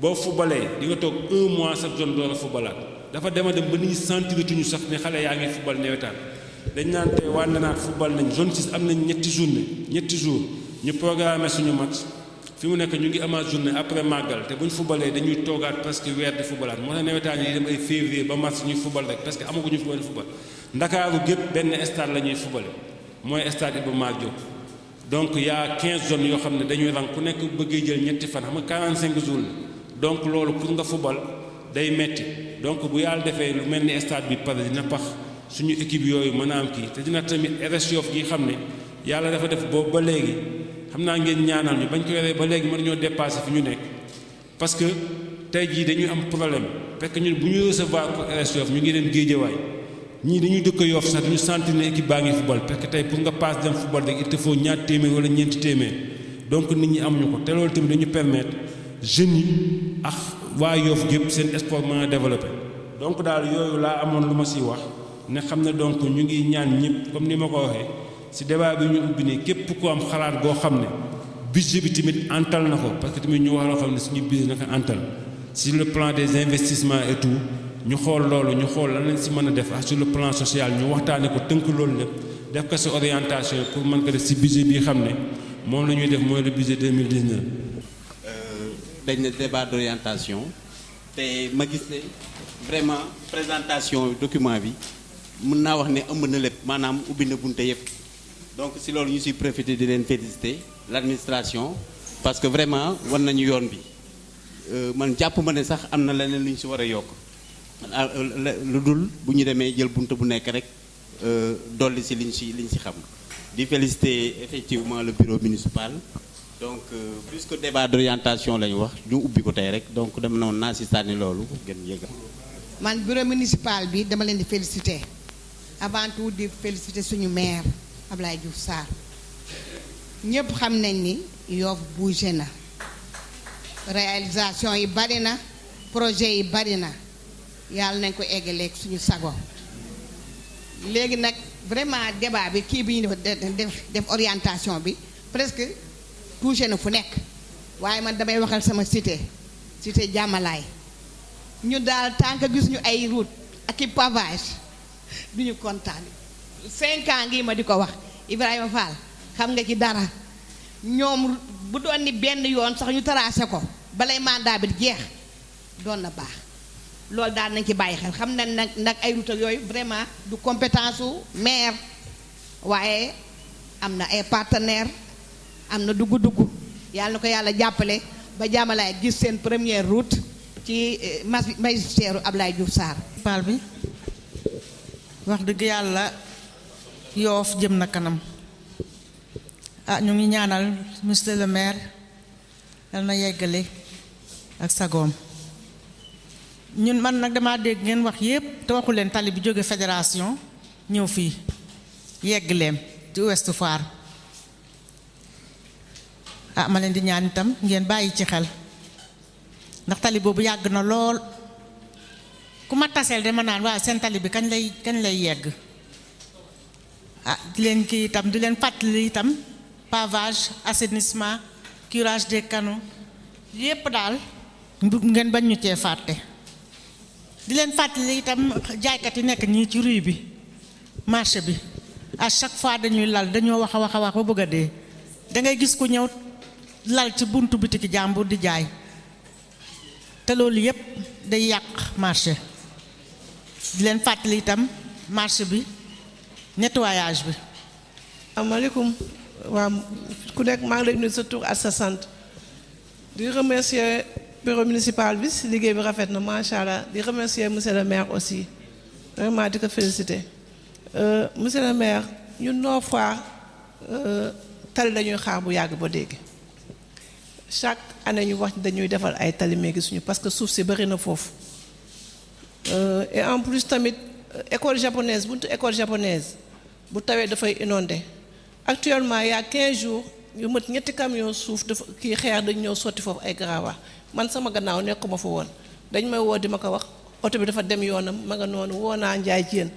S1: boo fubalee di nga toog 1 mois sa zone door a fubalaat dafa dem a dem ba nit ñi sentirituñu sax ne xale yaa ngi fubal nawetaan dañ naan tey waa Ndenaat fubal nañ zone 6 am nañ ñetti jours ñu programmé suñu match fi mu nekk ñu ngi amaat journée après màggal te bu ñu fubalee dañuy toogaat presque weer di fubalaat moo tax nawetaan yi dem ay février ba mars ñuy fubal rek parce que amaguñu fi woon fubal ndakaaru gépp benn stade la ñuy fubale mooy stade Iba Mar Diop donc y a 15 zones yoo xam ne dañuy rang ku nekk bëggee jël ñetti fan xam nga 45 jours la donc loolu pour nga fubal day metti donc bu yàlla defee lu mel ni stade bi pare dina pax suñu équipe yooyu mën a am kii te dina tamit RS Yoff gi xam ne yàlla dafa def boobu ba léegi xam naa ngeen ñaanal ñu bañ ko yoree ba léegi mën ñoo dépassé fi ñu nekk parce que tey jii dañuy am problème parce que ñun bu ñu recevoir pour RS Yoff ñu ngi dem Géejawaay ñii dañuy dëkk Yoff sax duñu sentir ne équipe baa ngi football parce que tey pour nga passe dem football rek il te faut ñaar téeméer wala ñeenti téeméer donc nit ñi amuñu ko te loolu tamit dañu permettre jeunes yi ak waa Yoff gépp seen sport mën a développé donc daal yooyu laa amoon lu ma siy wax ne xam ne donc ñu ngi ñaan ñëpp comme ni ma ko waxee si débat bi ñu ubbi nii képp ku am xalaat goo xam ne budget bi tamit antal na ko parce que tamit ñu wax loo xam ne suñu budget naka antal sur le plan des investissements et tout ñu xool loolu ñu xool lan lañ si mën a def ak sur le plan social ñu waxtaane ko tënk loolu lépp def ko si orientation pour mën ko def si budget bi xam ne moom la ñuy def mooy le budget 2019.
S3: dañ ne débat d'orientation te ma gis ne vraiment présentation document bi mën naa wax ne ëmb na lépp maanaam ubbi na bunte yëpp donc si loolu ñu siy profité di leen féliciter l'administration parce que vraiment war nañu yoon bi man jàpp ma ne sax am na leneen lu ñu si war a yokk lu dul bu ñu demee jël bunte bu nekk rek dolli si liñ si xam di féliciter effectivement le bureau municipal donc puisque débat d'orientation la ñu wax ñu ubbi ko tey rek donc dama noonu naa si sànni loolu gën yëgal.
S4: man bureau municipal bi dama leen di féliciter avant tout di féliciter suñu maire Abdoulaye Diouf Sarr ñëpp xam nañ ni Yoff bougé na réalisation yi bari na projet yi bari na yàlla nañ ko eggaleeg suñu sago léegi nag vraiment débat bi kii bi ñu def orientation bi presque touché na fu nekk waaye man damay waxal sama cité jàmmalaay ñu daal tant que gis ñu ay route ak i pavage du ñu kontaan 5 ans ngi ma di ko wax Ibrahima Fall xam nga ci dara ñoom bu doon ni benn yoon sax ñu tracé ko balay mandat bi jeex doon na baax loolu daal nañ ci bàyyi xel xam nañ nag ay route yooyu vraiment du compétence su maire waaye am na ay partenaires am na dugg yàlla na ko yàlla jàppale ba jàmmalaay gis seen première route ci magistère Abdoulaye Diouf Sarr.
S5: municipal bi wax dëgg yàlla Yoff jëm na kanam ñu ngi ñaanal monsieur le maire yal na yeggale ak sagoom ñun man nag dama dégg ngeen wax yépp te waxu leen tali bi jóge fédération ñëw fii yegg leen ci Ouest Foire ma leen di ñaan itam ngeen bàyyi ci xel ndax tali boobu yàgg na lool ku ma taseel dama naan waaw seen tali bi kañ lay yegg di leen kii itam di leen fàttali itam pavage assainissement curage des canaux yépp daal ngeen bañ ñu cee fàtte di leen fàttali itam jaaykat yi nekk ñii ci rue bi marché bi à chaque fois dañuy lal dañoo wax a wax ba bëgg a dee dangay gis ku ñëw lal ci buntu bitiki jàmbur di jaay te loolu yépp day yàq marché di leen fàttali itam marché bi nettoyage bi.
S6: asalaamaaleykum waa ku nekk maa ngi lay nuyu sa tur ak sa sant di remercier bureau municipal bi si liggéey bi rafet na macha allah di remercier monsieur le maire aussi vraiment di ko féliciter monsieur le maire ñun Nord Foire tali dañuy xaar bu yàgg ba dégg chaque année ñu wax dañuy defal ay tali mais gisuñu parce que suuf si bëri na foofu et en plus tamit école japonaise buntu école japonaise bu tawee dafay inondé actuellement il y a 15 jours ñu mët ñetti camion suuf dafa kii xeer dañu ñëw sotti foofu ay garawa man sama gannaaw nekkuma fa woon dañ may woo di ma ko wax oto bi dafa dem yoonam ma nga noonu woo naa Njaay Jéen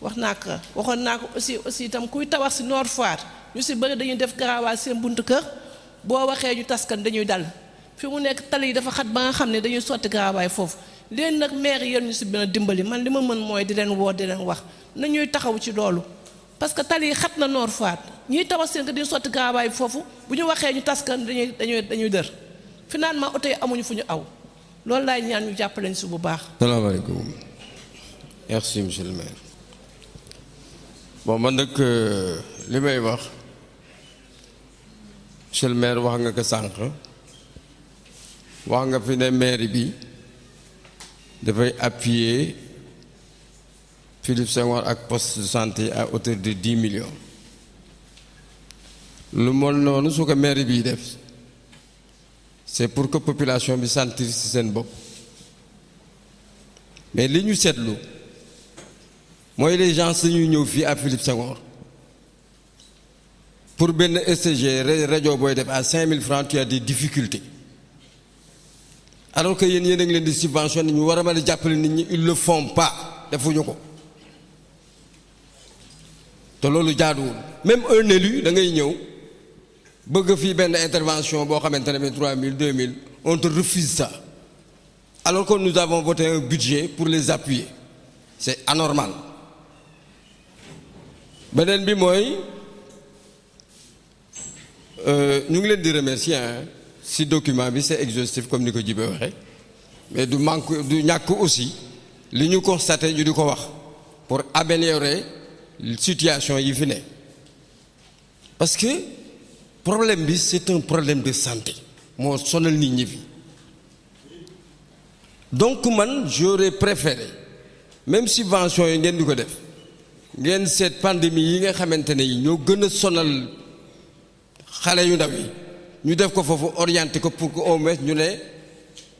S6: waxoon naa ko aussi itam kuy tabax si Nord Foire ñu si bëri dañuy def garawa seen buntu kër boo waxee ñu taskan dañuy dal fi mu nekk tali yi dafa xat ba nga xam ne dañuy sotti garawaay foofu leen nag maire yéen ñu si gën a dimbali man li ma mën mooy di leen woo di leen wax nañuy taxaw ci loolu parce que tali yi xat na Nord Foire ñiy tabax seen kër di sotti garawaay foofu bu ñu waxee ñu taskan dañuy dër finalement oto yi amuñu fu ñu aw loolu laay ñaan ñu jàppale ñu si bu baax.
S7: salaamaaleykum merci monsieur le maire bon man nag li may wax monsieur le maire wax nga ko sànq wax nga fi ne maire bi dafay appuyer Philippe Senghor ak poste de santé à hauteur de 10 millions lu mol noonu su ko maire bi def c'est pour que population bi sentir ci seen bopp mais li ñu seetlu mooy les gens dañuy ñëw fii à Philippe Senghor pour benn ECG rajo booy def à 5000 francs tu as des difficultés alors que yéen a ngi leen di subventionné ñu war a mën a jàppale nit ñi ils le font pas defuñu ko te loolu jaaduwul même un élu da ngay ñëw bëgg fii benn intervention boo xamante ne 3000 2000 on te refuse ça alors que nous avons voté un budget pour les appuyer c'est anormal beneen bi mooy ñu ngi leen di remercier si document bi c'est exhaustif comme ni ko Djibé waxee mais du ñàkk aussi li ñu constaté ñu di ko wax pour améliorer situation yi fi ne parce que problème bi c'est un problème de santé moo sonal nit ñi fi donc man j'aurais préféré même subvention yi ngeen di ko def ngeen seet pandémie yi nga xamante ne yi ñoo gën a sonal xale yu ndaw yi ñu def ko foofu orienté ko pour que au moins ñu ne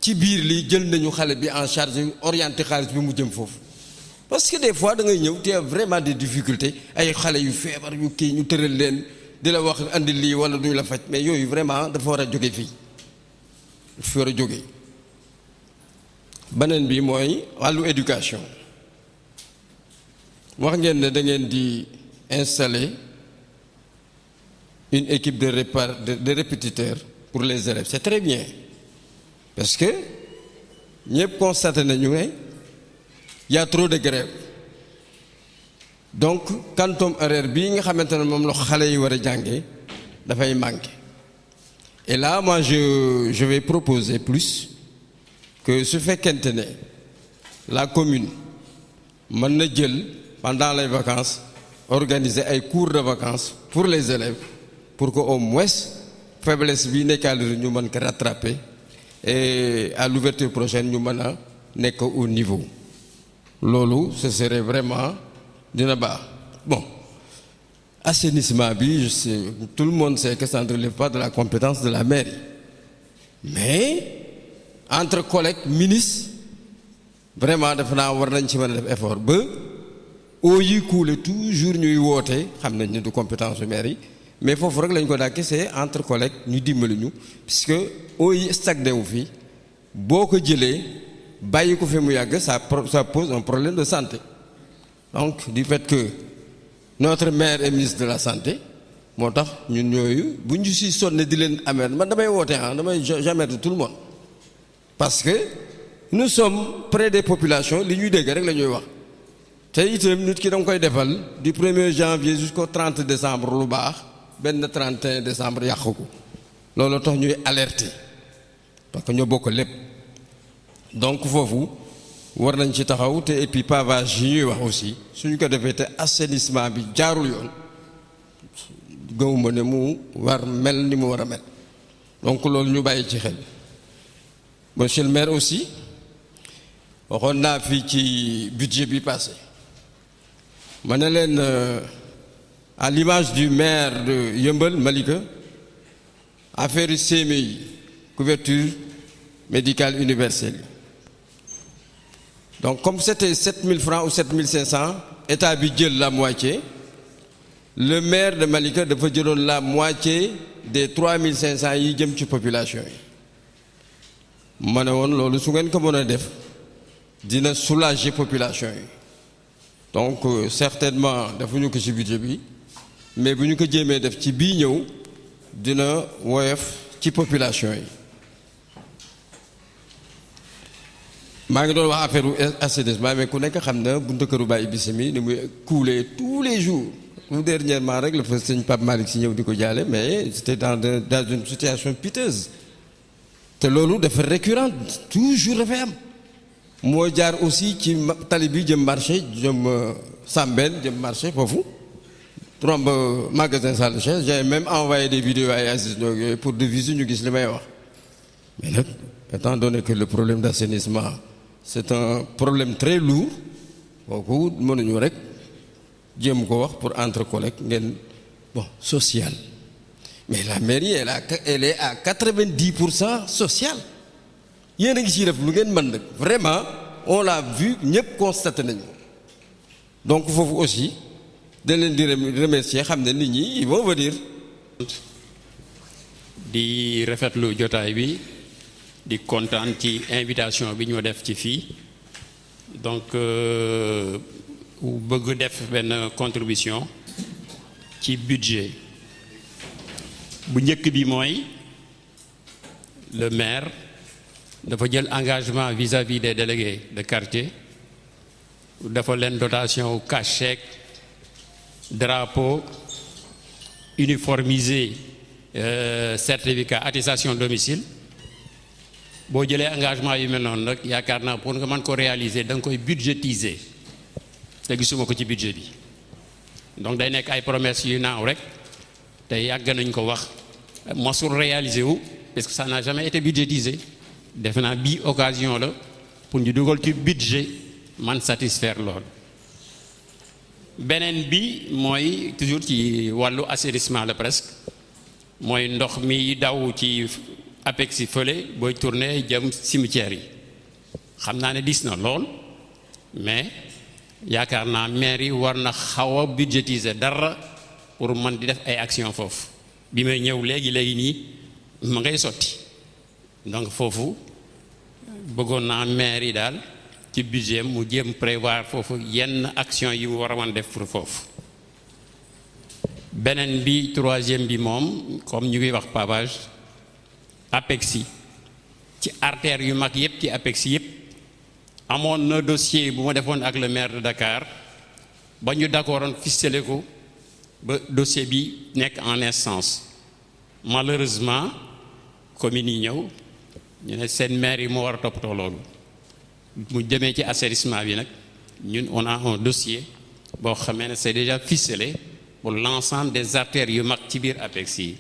S7: ci biir lii jël nañu xale bi en charge orienté xaalis bi mu jëm foofu parce que des fois da ngay ñëw tu as vraiment des difficultés ay xale yu feebar yu kii ñu tëral leen di la wax andi lii wala duñu la faj mais yooyu vraiment dafa war a jóge fii dafa war a jóge beneen bi mooy wàllu éducation wax ngeen ne da ngeen di installer une équipe de répétiteurs pour les élèves c'est très bien parce que ñëpp constaté nañu ne y a trop de grève donc quantum horaire bii nga xamante ne moom la xale yi war a jàngee dafay manquer et là moi je vais proposer plus que su fekkente ne la commune mën na jël pendant les vacances organiser ay cours de vacances pour les élèves pour que au moins faiblesse bi nekkaale ñu mën ko rattraper et à l'ouverture prochaine ñu mën a nekk au niveau loolu ce serait vraiment dina baax. Bon, assainissement bi je sais, tout le monde sait que ça ne relève pas de la compétence de la mairie, mais entre collègues ministres vraiment def naa war nañ ci mën a def effort ba eau yi coule toujours ñuy woote xam nañ ne du compétence du mairie mais foofu rek lañ ko dàkke c'est entre collègues ñu dimbali ñu puisque eau yi stagné wu fi boo ko jëlee bàyyi ko fi mu yàgg ça pose un problème de santé. Donc du fait que notre maire est ministre de la santé moo tax ñun ñooyu bu ñu si sonne di leen amer man damay woote damay jamais de tout le monde parce que nous sommes près des populations li ñuy dégg rek la ñuy wax te itam nit ki da nga koy defal du 1er janvier jusqu'au 30 décembre lu baax benn 31 décembre yàq ko loolu tax ñuy alerter parce que ñoo bokk lépp donc foofu war nañ ci taxaw te et puis pavage yi ñuy wax aussi suñu ko defee te assainissement bi jaarul yoon gëmuma ne mu war mel ni mu war a mel donc loolu ñu bàyyi ci xel. Monsieur le maire aussi waxoon naa fii ci budget bi passé ma ne leen à l'image du maire de Yeumbeul Malika affaire CMI couverture médicale universelle. Donc comme c'était 7000 francs ou 7500 état bi jël la moitié le maire de Malika dafa jëloon la moitié des 3500 yi jëm ci population yi ma ne woon loolu su ngeen ko mën a def dina soulager population yi donc certainement defuñu ko ci budget bi mais bu ñu ko jéemee def ci bii ñëw dina woyof ci population yi. maa ngi doon wax affaire assainissement mais ku nekk xam na buntu këru Baye Bissimi ni muy couler tous les jours tout dernièrement rek la fa sëñ Pape Malick si ñëw di ko jaale mais c'était dans une situation piteuse te loolu dafa récurrent toujours dafay am moo jaar aussi ci tali bi jëm marché jëm Sambène jëm marché foofu romb magasin salle de chaise j'ai même envoyé des vidéos ay Aziz yooyu pour de visu ñu gis li may wax mais nag étant donné que le problème d'assainissement c'est un problème très lourd kooku mënuñu rek jéem ko wax pour entre collègues ngeen bon social mais la mairie elle est à 90% sociale yéen a ngi ciy def lu ngeen mën nag vraiment on l'a vu ñëpp constaté nañu donc foofu aussi dañ leen di remercier xam ne nit ñi ils vont venir.
S8: di rafetlu jotaay bi. di kontaan ci invitation bi ñoo def ci fii donc bëgg def benn contribution ci budget bu njëkk bi mooy le maire dafa jël engagement vis-à-vis des délégués de quartier dafa leen dotation cachette drapeau uniformisé certificat attestation domicile. boo jëlee engagement yu mel noonu nag yaakaar naa pour nga mën ko réaliser da nga koy budgétiser te gisuma ko ci budget bi donc day nekk ay promesses yu naaw rek te yàgg nañ ko wax mosul réaliser wu parce que ça n'a jamais été budgétisé defe naa bii occasion la pour ñu dugal ci budget man satisfaire lool. beneen bi mooy toujours ci wàllu assainissement la presque mooy ndox mi daw ci APEX yi fële booy tourné jëm cimetière yi xam naa ne dis na lool mais yaakaar naa maire yi war na xaw a budgétiser dara pour mën di def ay action foofu bi may ñëw léegi nii ma ngay sotti donc foofu bëggoon naa maire yi daal ci budget mu jéem prévoir foofu yenn action yi mu war a mën def pour foofu. beneen bi troisième bi moom comme ñu ngi wax pavage APEX yi ci artères yu mag yëpp ci APEX yëpp amoon na dossier bu ma defoon ak le maire de Dakar ba ñu d'accordoon ficelé ko ba dossier bi nekk en instance malheureusement commune yi ñëw ñu ne seen maire yi moo war a toppatoo loolu mu demee ci assainissement bi nag ñun on a un dossier boo xamee ne c'est déjà ficelé pour l'ensemble des artères yu mag ci biir APEX yi.